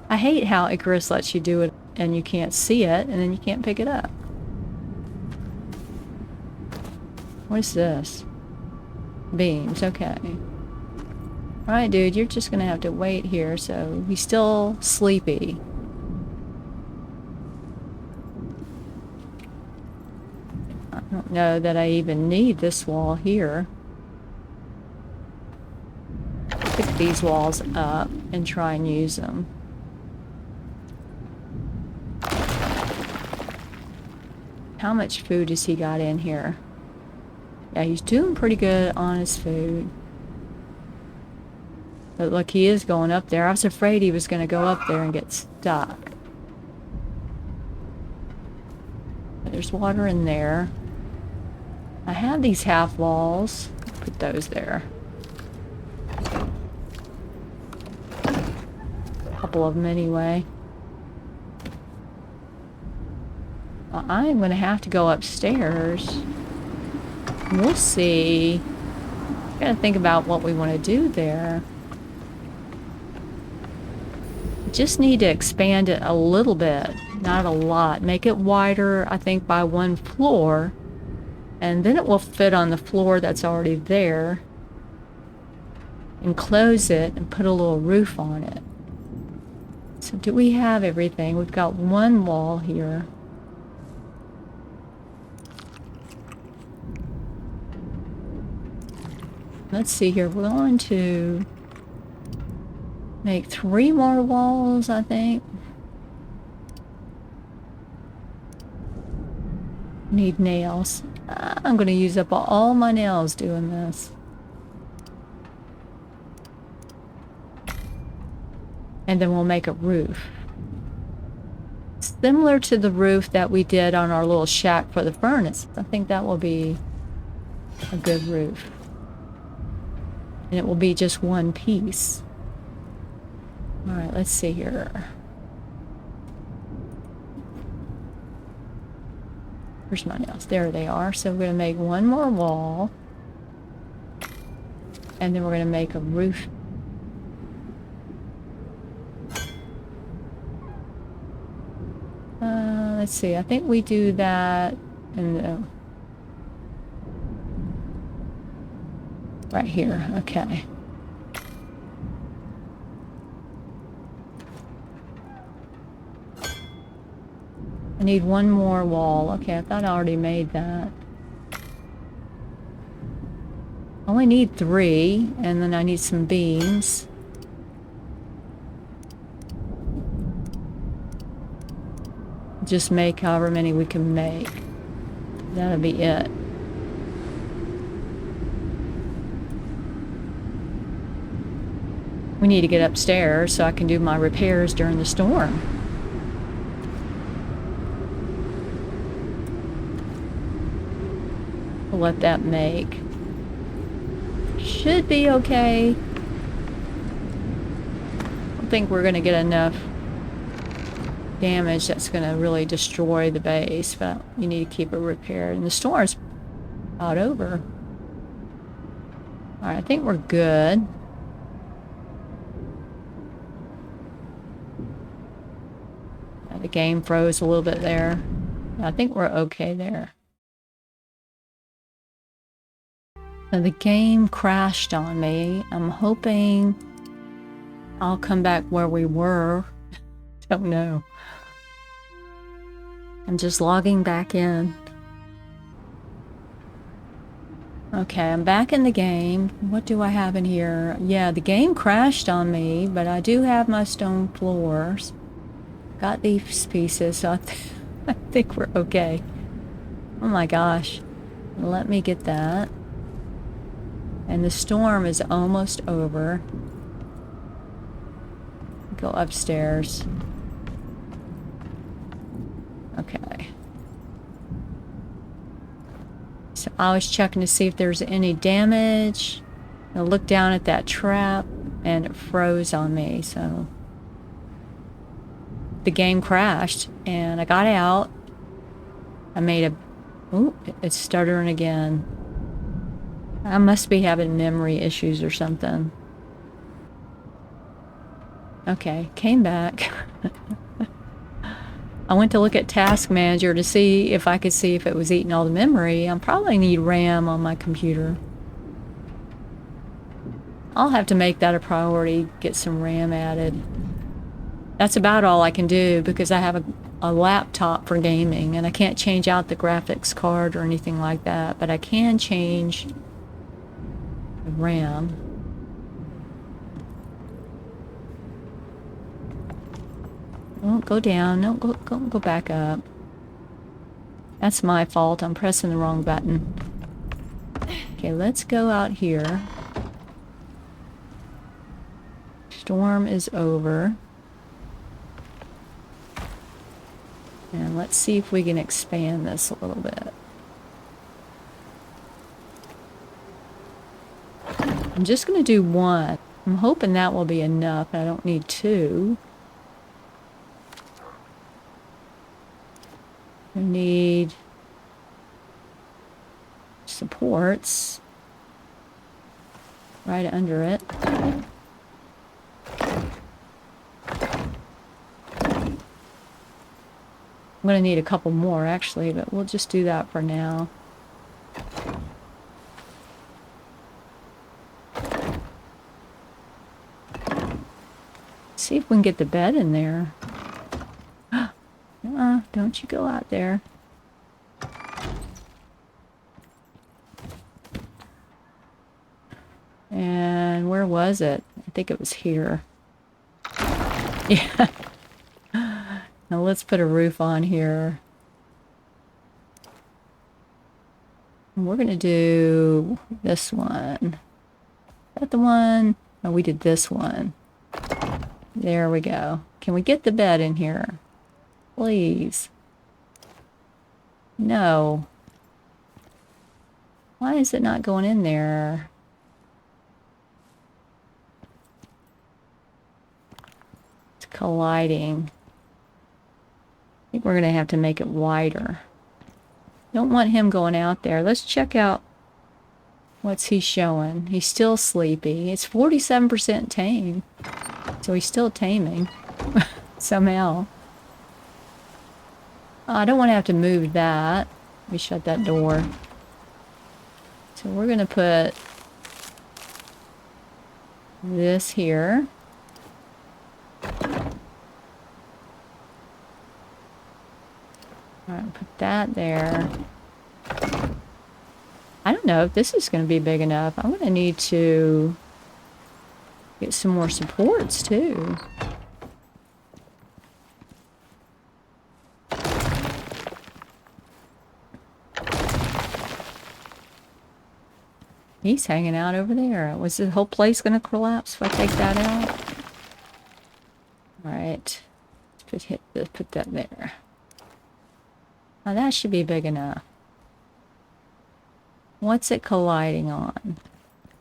I hate how Icarus lets you do it and you can't see it and then you can't pick it up. What is this? Beams, okay. Alright, dude, you're just gonna have to wait here, so he's still sleepy. I don't know that I even need this wall here. Pick these walls up and try and use them. How much food has he got in here? Yeah, he's doing pretty good on his food. But look, he is going up there. I was afraid he was going to go up there and get stuck. There's water in there. I have these half walls. Put those there. A couple of them anyway. Well, I'm going to have to go upstairs. We'll see. Gotta think about what we want to do there. Just need to expand it a little bit, not a lot. Make it wider, I think, by 1 floor. And then it will fit on the floor that's already there. And close it and put a little roof on it. So do we have everything? We've got 1 wall here. Let's see here. We're going to make 3 more walls, I think. Need nails. I'm going to use up all my nails doing this. And then we'll make a roof. Similar to the roof that we did on our little shack for the furnace. I think that will be a good roof. And it will be just one piece. All right, let's see here. Where's my nails? There they are. So we're going to make one more wall. And then we're going to make a roof. Let's see. I think we do that in right here. Okay. I need one more wall. Okay, I thought I already made that. I only need 3, and then I need some beams. Just make however many we can make. That'll be it. We need to get upstairs so I can do my repairs during the storm. We'll let that make. Should be okay. I don't think we're going to get enough damage that's going to really destroy the base, but you need to keep it repaired. And the storm's about over. Alright, I think we're good. The game froze a little bit there. I think we're okay there. Now the game crashed on me. I'm hoping I'll come back where we were. Don't know. I'm just logging back in. Okay, I'm back in the game. What do I have in here? Yeah, the game crashed on me, but I do have my stone floors. Got these pieces, so I think we're okay. Oh my gosh. Let me get that. And the storm is almost over. Go upstairs. Okay. So I was checking to see if there's any damage. I looked down at that trap and it froze on me, so the game crashed and I got out. I made a... Ooh, it's stuttering again. I must be having memory issues or something. Okay, came back. I went to look at Task Manager to see if I could see if it was eating all the memory. I probably need RAM on my computer. I'll have to make that a priority, get some RAM added. That's about all I can do because I have a laptop for gaming and I can't change out the graphics card or anything like that, but I can change the RAM. Don't go down. No, go back up. That's my fault. I'm pressing the wrong button. Okay, let's go out here. Storm is over. And let's see if we can expand this a little bit. I'm just going to do 1. I'm hoping that will be enough. I don't need 2. I need supports right under it. I'm going to need a couple more actually, but we'll just do that for now. See if we can get the bed in there. Don't you go out there. And where was it? I think it was here. Yeah. Now let's put a roof on here. And we're going to do this one. Is that the one? Oh, we did this one. There we go. Can we get the bed in here? Please. No. Why is it not going in there? It's colliding. I think we're going to have to make it wider. Don't want him going out there. Let's check out what's he showing. He's still sleepy. It's 47% tame. So he's still taming. Somehow. I don't want to have to move that. Let me shut that door. So we're going to put this here. Alright, put that there. I don't know if this is going to be big enough. I'm going to need to get some more supports too. He's hanging out over there. Was the whole place going to collapse if I take that out? Alright. Let's put that there. Now that should be big enough. What's it colliding on?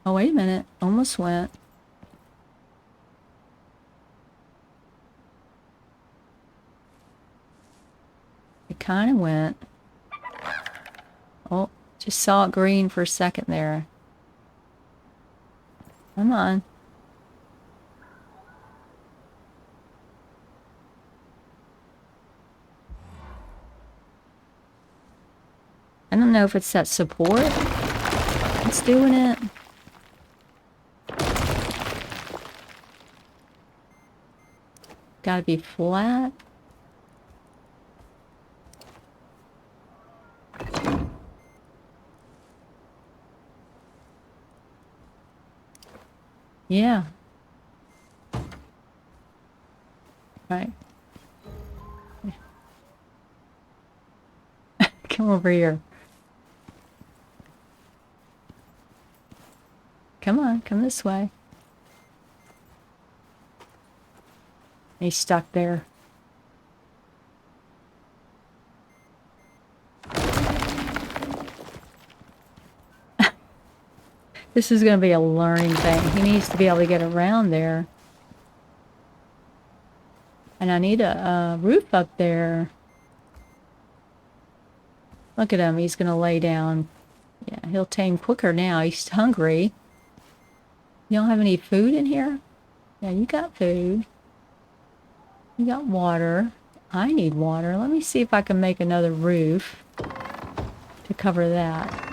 Oh, wait a minute. Almost went. It kind of went. Oh, just saw it green for a second there. Come on. I don't know if it's that support. It's doing it. Gotta be flat. Yeah. Right. Come over here. Come on, come this way. He's stuck there. This is going to be a learning thing. He needs to be able to get around there. And I need a roof up there. Look at him. He's going to lay down. Yeah, he'll tame quicker now. He's hungry. You don't have any food in here? Yeah, you got food. You got water. I need water. Let me see if I can make another roof to cover that.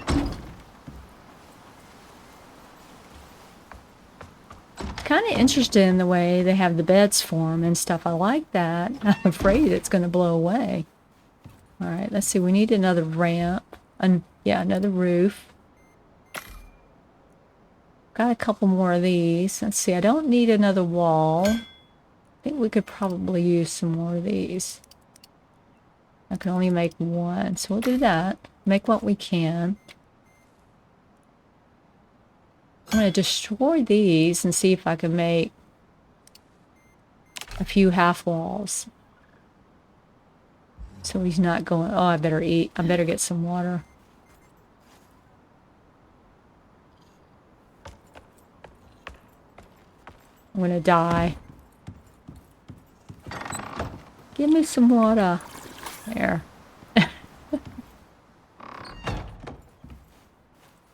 Kind of interested in the way they have the beds form and stuff. I like that. I'm afraid it's going to blow away. All right, let's see. We need another ramp. Yeah, another roof. Got a couple more of these. Let's see. I don't need another wall. I think we could probably use some more of these. I can only make one, so we'll do that. Make what we can. I'm going to destroy these and see if I can make a few half walls. So he's not going... Oh, I better eat. I better get some water. I'm going to die. Give me some water. There.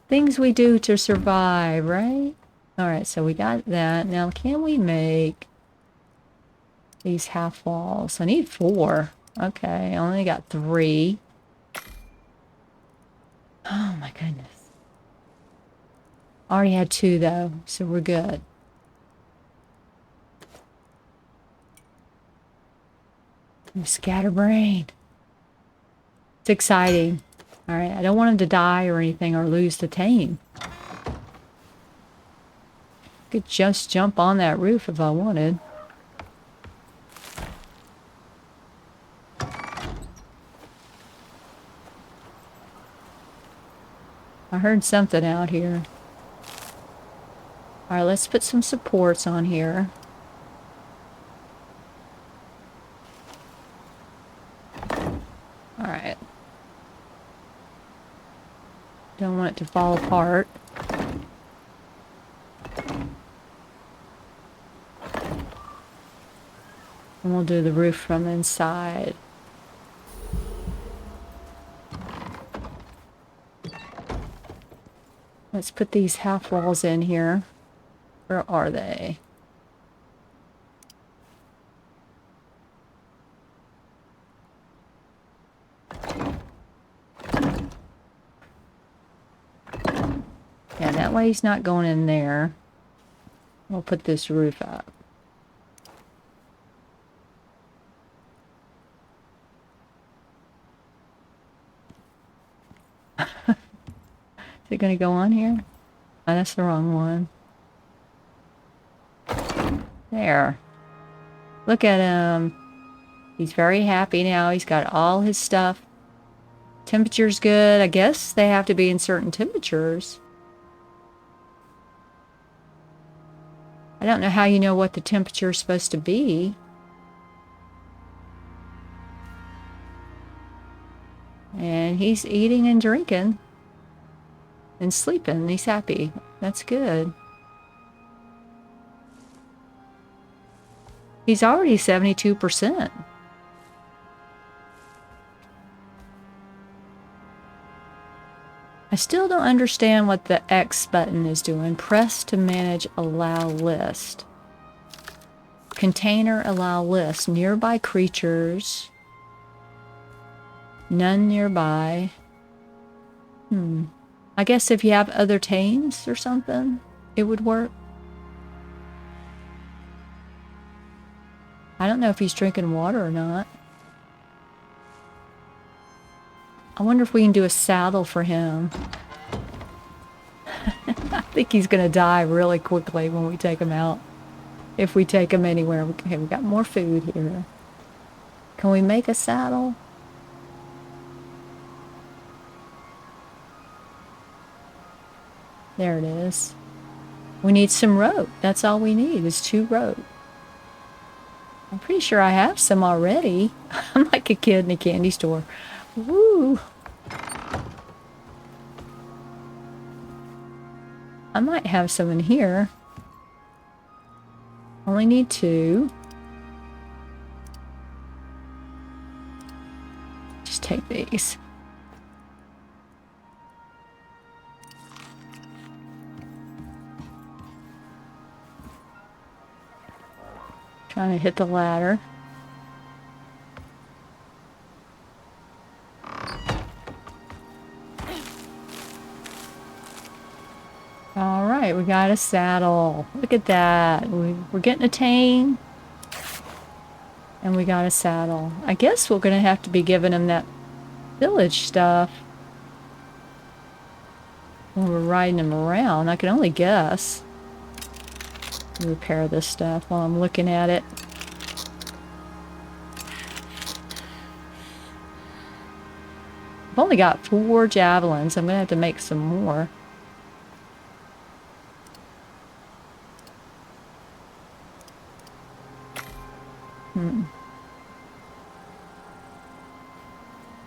Things we do to survive, right? Alright, so we got that. Now, can we make these half walls? I need 4. Okay, I only got 3. Oh my goodness. Already had 2 though, so we're good. Scatterbrain. It's exciting. Alright, I don't want him to die or anything or lose the tame. Could just jump on that roof if I wanted. I heard something out here. Alright, let's put some supports on here. it to fall apart. And we'll do the roof from inside. Let's put these half walls in here. Where are they? Yeah, that way he's not going in there. We'll put this roof up. Is it going to go on here? Oh, that's the wrong one. There. Look at him. He's very happy now. He's got all his stuff. Temperature's good. I guess they have to be in certain temperatures. I don't know how you know what the temperature is supposed to be. And he's eating and drinking. And sleeping. He's happy. That's good. He's already 72%. I still don't understand what the X button is doing. Press to manage allow list. Container allow list. Nearby creatures. None nearby. I guess if you have other tames or something, it would work. I don't know if he's drinking water or not. I wonder if we can do a saddle for him. I think he's going to die really quickly when we take him out. If we take him anywhere. Okay, we got more food here. Can we make a saddle? There it is. We need some rope. That's all we need is 2 rope. I'm pretty sure I have some already. I'm like a kid in a candy store. Woo! I might have some in here. Only need 2. Just take these. Trying to hit the ladder. All right, we got a saddle. Look at that. We're getting a tame. And we got a saddle. I guess we're going to have to be giving him that village stuff when we're riding him around. I can only guess. Repair this stuff while I'm looking at it. I've only got 4 javelins. I'm going to have to make some more.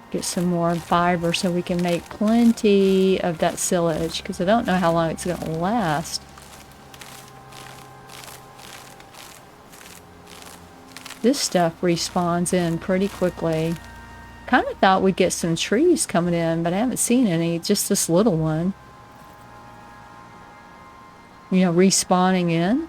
Get some more fiber so we can make plenty of that silage, because I don't know how long it's going to last. This stuff respawns in pretty quickly. Kind of thought we'd get some trees coming in, but I haven't seen any. Just this little one. You know, respawning in.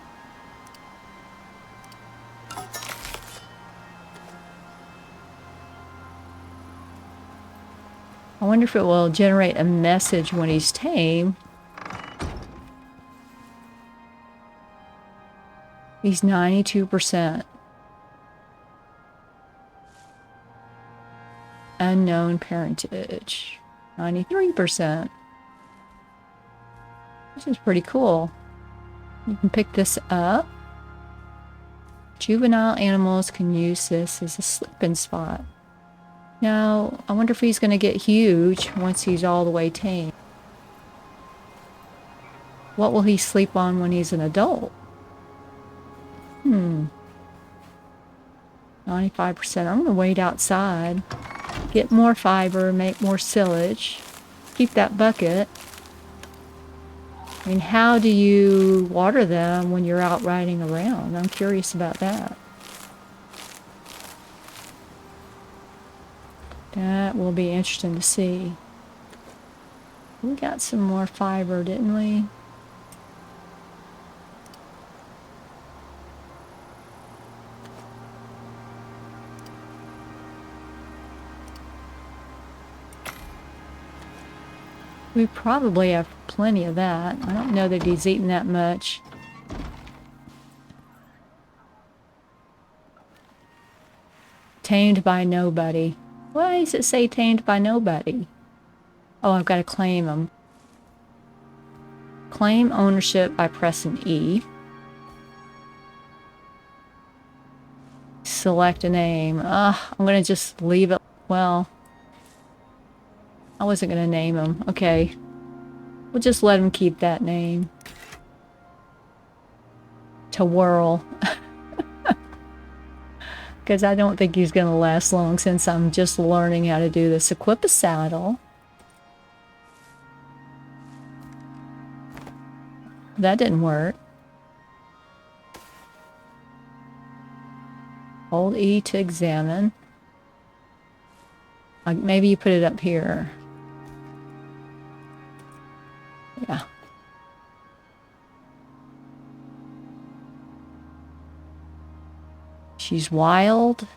I wonder if it will generate a message when he's tame. He's 92%. Unknown parentage. 93%. This is pretty cool. You can pick this up. Juvenile animals can use this as a sleeping spot. Now, I wonder if he's going to get huge once he's all the way tame. What will he sleep on when he's an adult? 95%. I'm going to wait outside. Get more fiber, make more silage. Keep that bucket. I mean, how do you water them when you're out riding around? I'm curious about that. That will be interesting to see. We got some more fiber, didn't we? We probably have plenty of that. I don't know that he's eaten that much. Tamed by nobody. Why does it say tamed by nobody? Oh, I've got to claim him. Claim ownership by pressing E. Select a name. I'm going to just leave it. Well, I wasn't going to name him. Okay. We'll just let him keep that name. To whirl. Because I don't think he's going to last long since I'm just learning how to do this. Equip a saddle. That didn't work. Hold E to examine. Maybe you put it up here. Yeah. She's wild.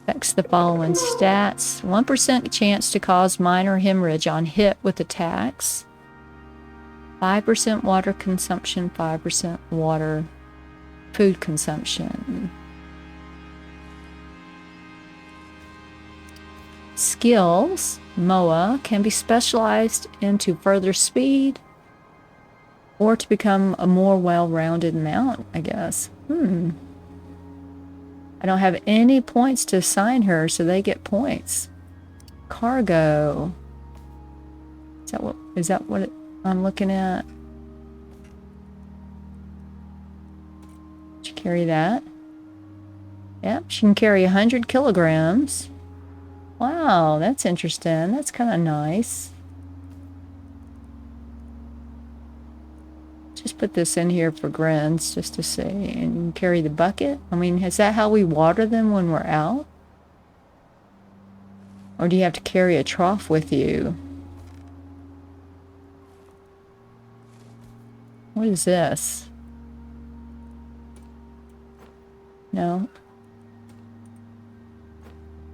Affects the following stats. 1% chance to cause minor hemorrhage on hit with attacks. 5% water consumption, 5% water food consumption. Skills, MOA, can be specialized into further speed or to become a more well-rounded mount, I guess. I don't have any points to assign her, so they get points. Cargo. Is that what I'm looking at? She carry that? Yep, she can carry 100 kilograms. Wow, that's interesting. That's kind of nice. Just put this in here for grins, just to see. And carry the bucket. I mean, is that how we water them when we're out? Or do you have to carry a trough with you? What is this? No.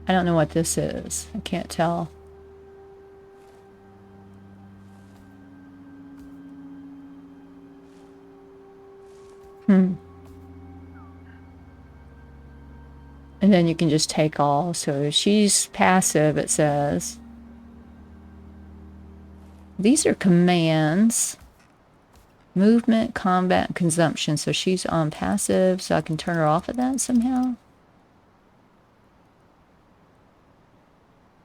I don't know what this is. I can't tell. And then you can just take all. So she's passive, it says. These are commands. Movement, combat, consumption. So she's on passive, so I can turn her off of that somehow.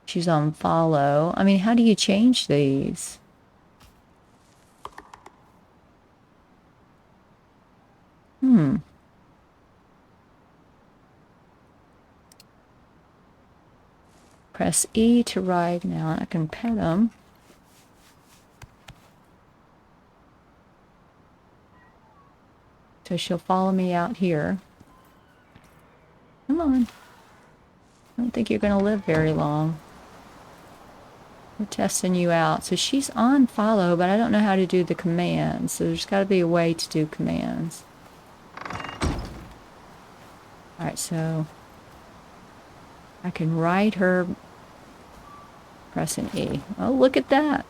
She's on follow. I mean, how do you change these? Press E to ride now. I can pet him. So she'll follow me out here. Come on. I don't think you're going to live very long. We're testing you out. So she's on follow, but I don't know how to do the commands. So there's got to be a way to do commands. Alright, so I can ride her pressing E. Oh, look at that.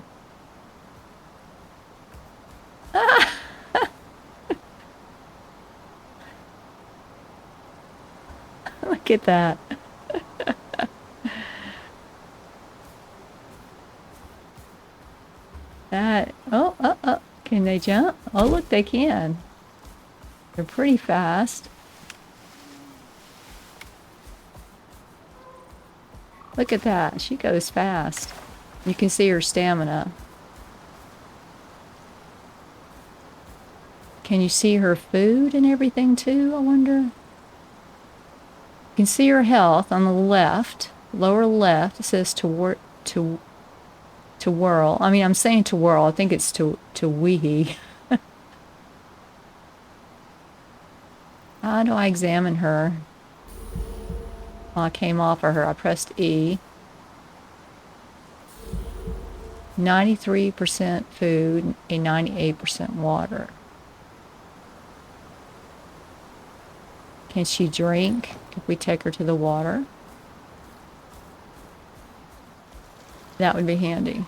Look at that. Can they jump? Oh, look, they can. They're pretty fast. Look at that. She goes fast. You can see her stamina. Can you see her food and everything too, I wonder? You can see her health on the left, lower left. It says to To whirl. I mean, I'm saying to whirl. I think it's to weehee. How do I examine her? Well, I came off of her. I pressed E. 93% food and 98% water. Can she drink if we take her to the water? That would be handy.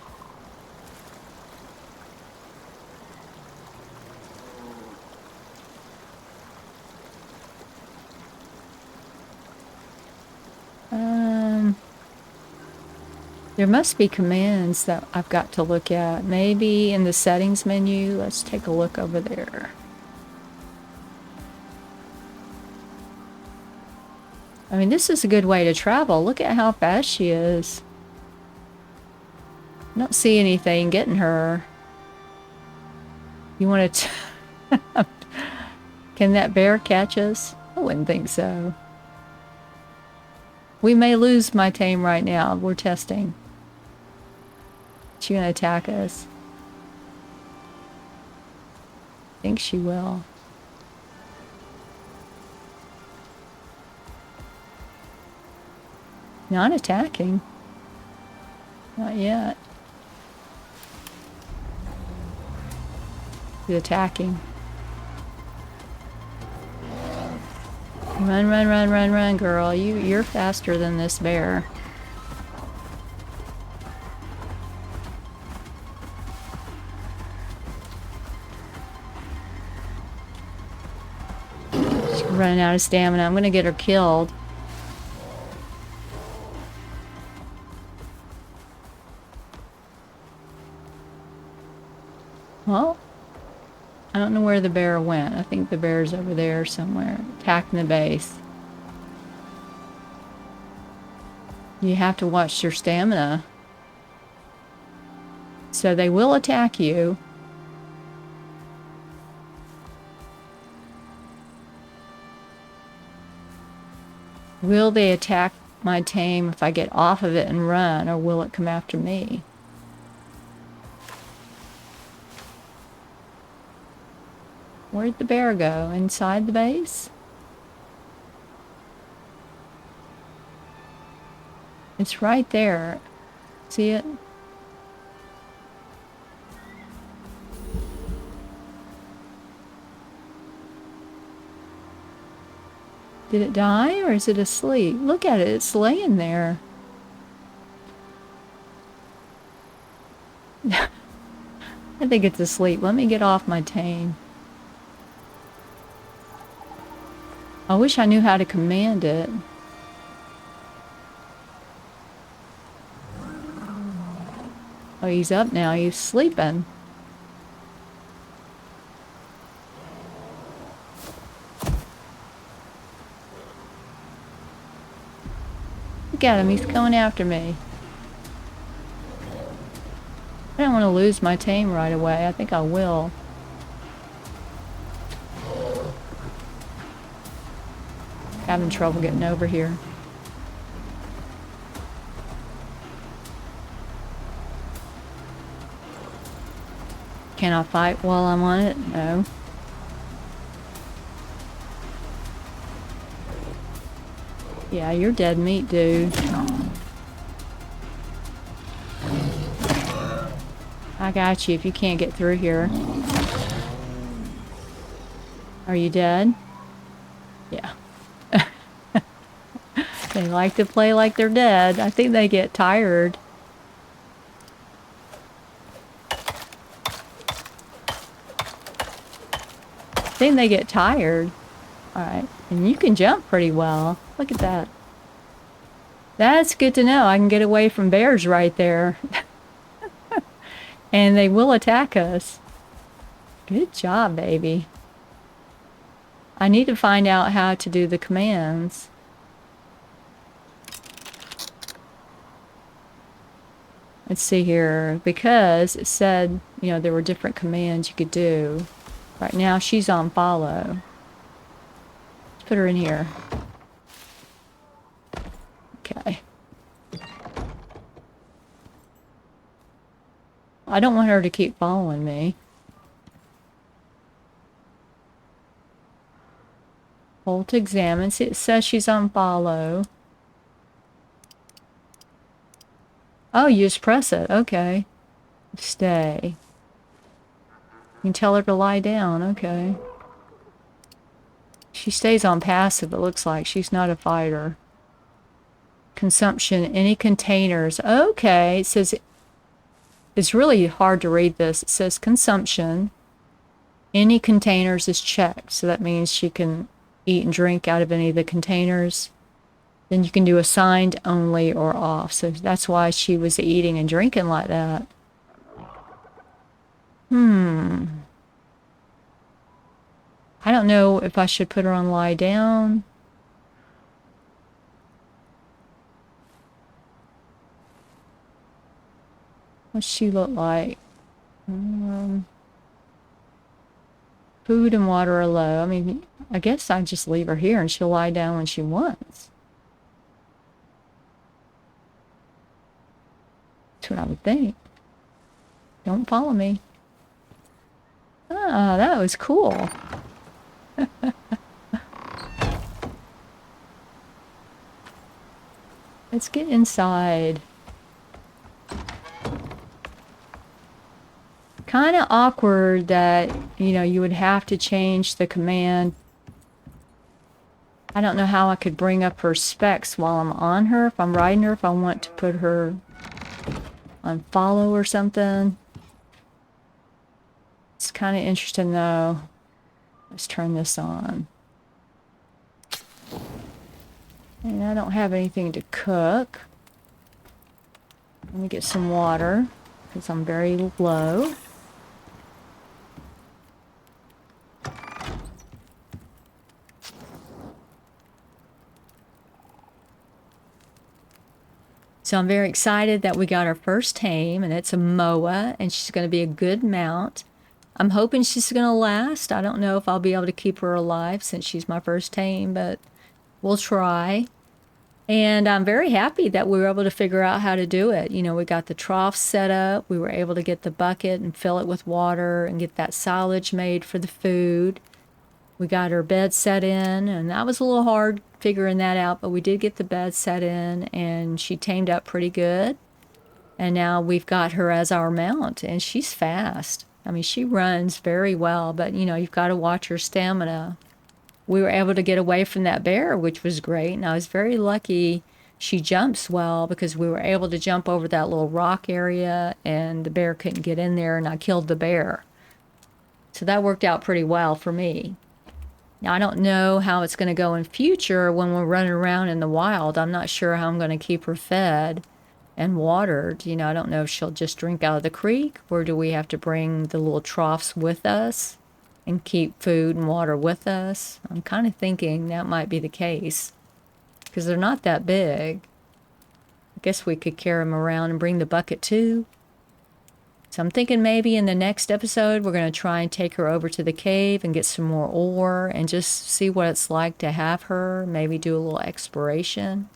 There must be commands that I've got to look at. Maybe in the settings menu. Let's take a look over there. I mean, this is a good way to travel. Look at how fast she is. I don't see anything getting her. You want to... Can that bear catch us? I wouldn't think so. We may lose my tame right now. We're testing. She's gonna attack us. I think she will. Not attacking. Not yet. She's attacking. Run, run, run, run, run, girl. You're faster than this bear. She's running out of stamina. I'm gonna get her killed. Well, I don't know where the bear went. I think the bear's over there somewhere, attacking the base. You have to watch your stamina. So they will attack you. Will they attack my tame if I get off of it and run, or will it come after me? Where'd the bear go? Inside the base? It's right there. See it? Did it die or is it asleep? Look at it. It's laying there. I think it's asleep. Let me get off my tame. I wish I knew how to command it. Oh, he's up now. He's sleeping. Look at him. He's coming after me. I don't want to lose my tame right away. I think I will. Having trouble getting over here. Can I fight while I'm on it? No. Yeah, you're dead meat, dude. I got you if you can't get through here. Are you dead? Yeah. They like to play like they're dead. I think they get tired. I think they get tired. Alright. And you can jump pretty well. Look at that. That's good to know. I can get away from bears right there. And they will attack us. Good job, baby. I need to find out how to do the commands. Let's see here. Because it said, you know, there were different commands you could do. Right now, she's on follow. Let's put her in here. Okay. I don't want her to keep following me. Hold to examine. See, it says she's on follow. Oh, you just press it. Okay. Stay. You can tell her to lie down. Okay. She stays on passive, it looks like. She's not a fighter. Consumption. Any containers. Okay. It says... It's really hard to read this. It says consumption. Any containers is checked. So that means she can eat and drink out of any of the containers. Then you can do assigned, only, or off. So that's why she was eating and drinking like that. I don't know if I should put her on lie down. What's she look like? Food and water are low. I mean, I guess I just leave her here and she'll lie down when she wants. That's what I would think. Don't follow me. Ah, that was cool. Let's get inside. Kind of awkward that, you know, you would have to change the command. I don't know how I could bring up her specs while I'm on her. If I'm riding her, if I want to put her on follow or something. It's kind of interesting though. Let's turn this on. And I don't have anything to cook. Let me get some water because I'm very low. So I'm very excited that we got our first tame, and it's a moa, and she's going to be a good mount. I'm hoping she's going to last. I don't know if I'll be able to keep her alive since she's my first tame, but we'll try. And I'm very happy that we were able to figure out how to do it. You know, we got the trough set up. We were able to get the bucket and fill it with water and get that silage made for the food. We got her bed set in, and that was a little hard figuring that out, but we did get the bed set in, and she tamed up pretty good. And now we've got her as our mount, and she's fast. I mean, she runs very well, but, you know, you've got to watch her stamina. We were able to get away from that bear, which was great, and I was very lucky she jumps well because we were able to jump over that little rock area, and the bear couldn't get in there, and I killed the bear. So that worked out pretty well for me. Now, I don't know how it's going to go in future when we're running around in the wild. I'm not sure how I'm going to keep her fed and watered. You know, I don't know if she'll just drink out of the creek, or do we have to bring the little troughs with us and keep food and water with us? I'm kind of thinking that might be the case because they're not that big. I guess we could carry them around and bring the bucket too. So I'm thinking maybe in the next episode, we're going to try and take her over to the cave and get some more ore and just see what it's like to have her, maybe do a little exploration.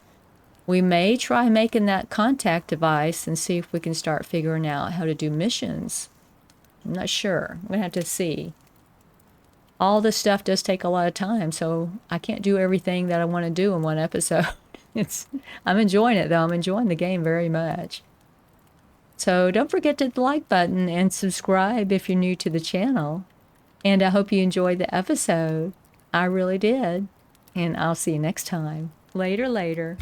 We may try making that contact device and see if we can start figuring out how to do missions. I'm not sure. I'm going to have to see. All this stuff does take a lot of time, so I can't do everything that I want to do in one episode. I'm enjoying it, though. I'm enjoying the game very much. So don't forget to hit the like button and subscribe if you're new to the channel. And I hope you enjoyed the episode. I really did. And I'll see you next time. Later.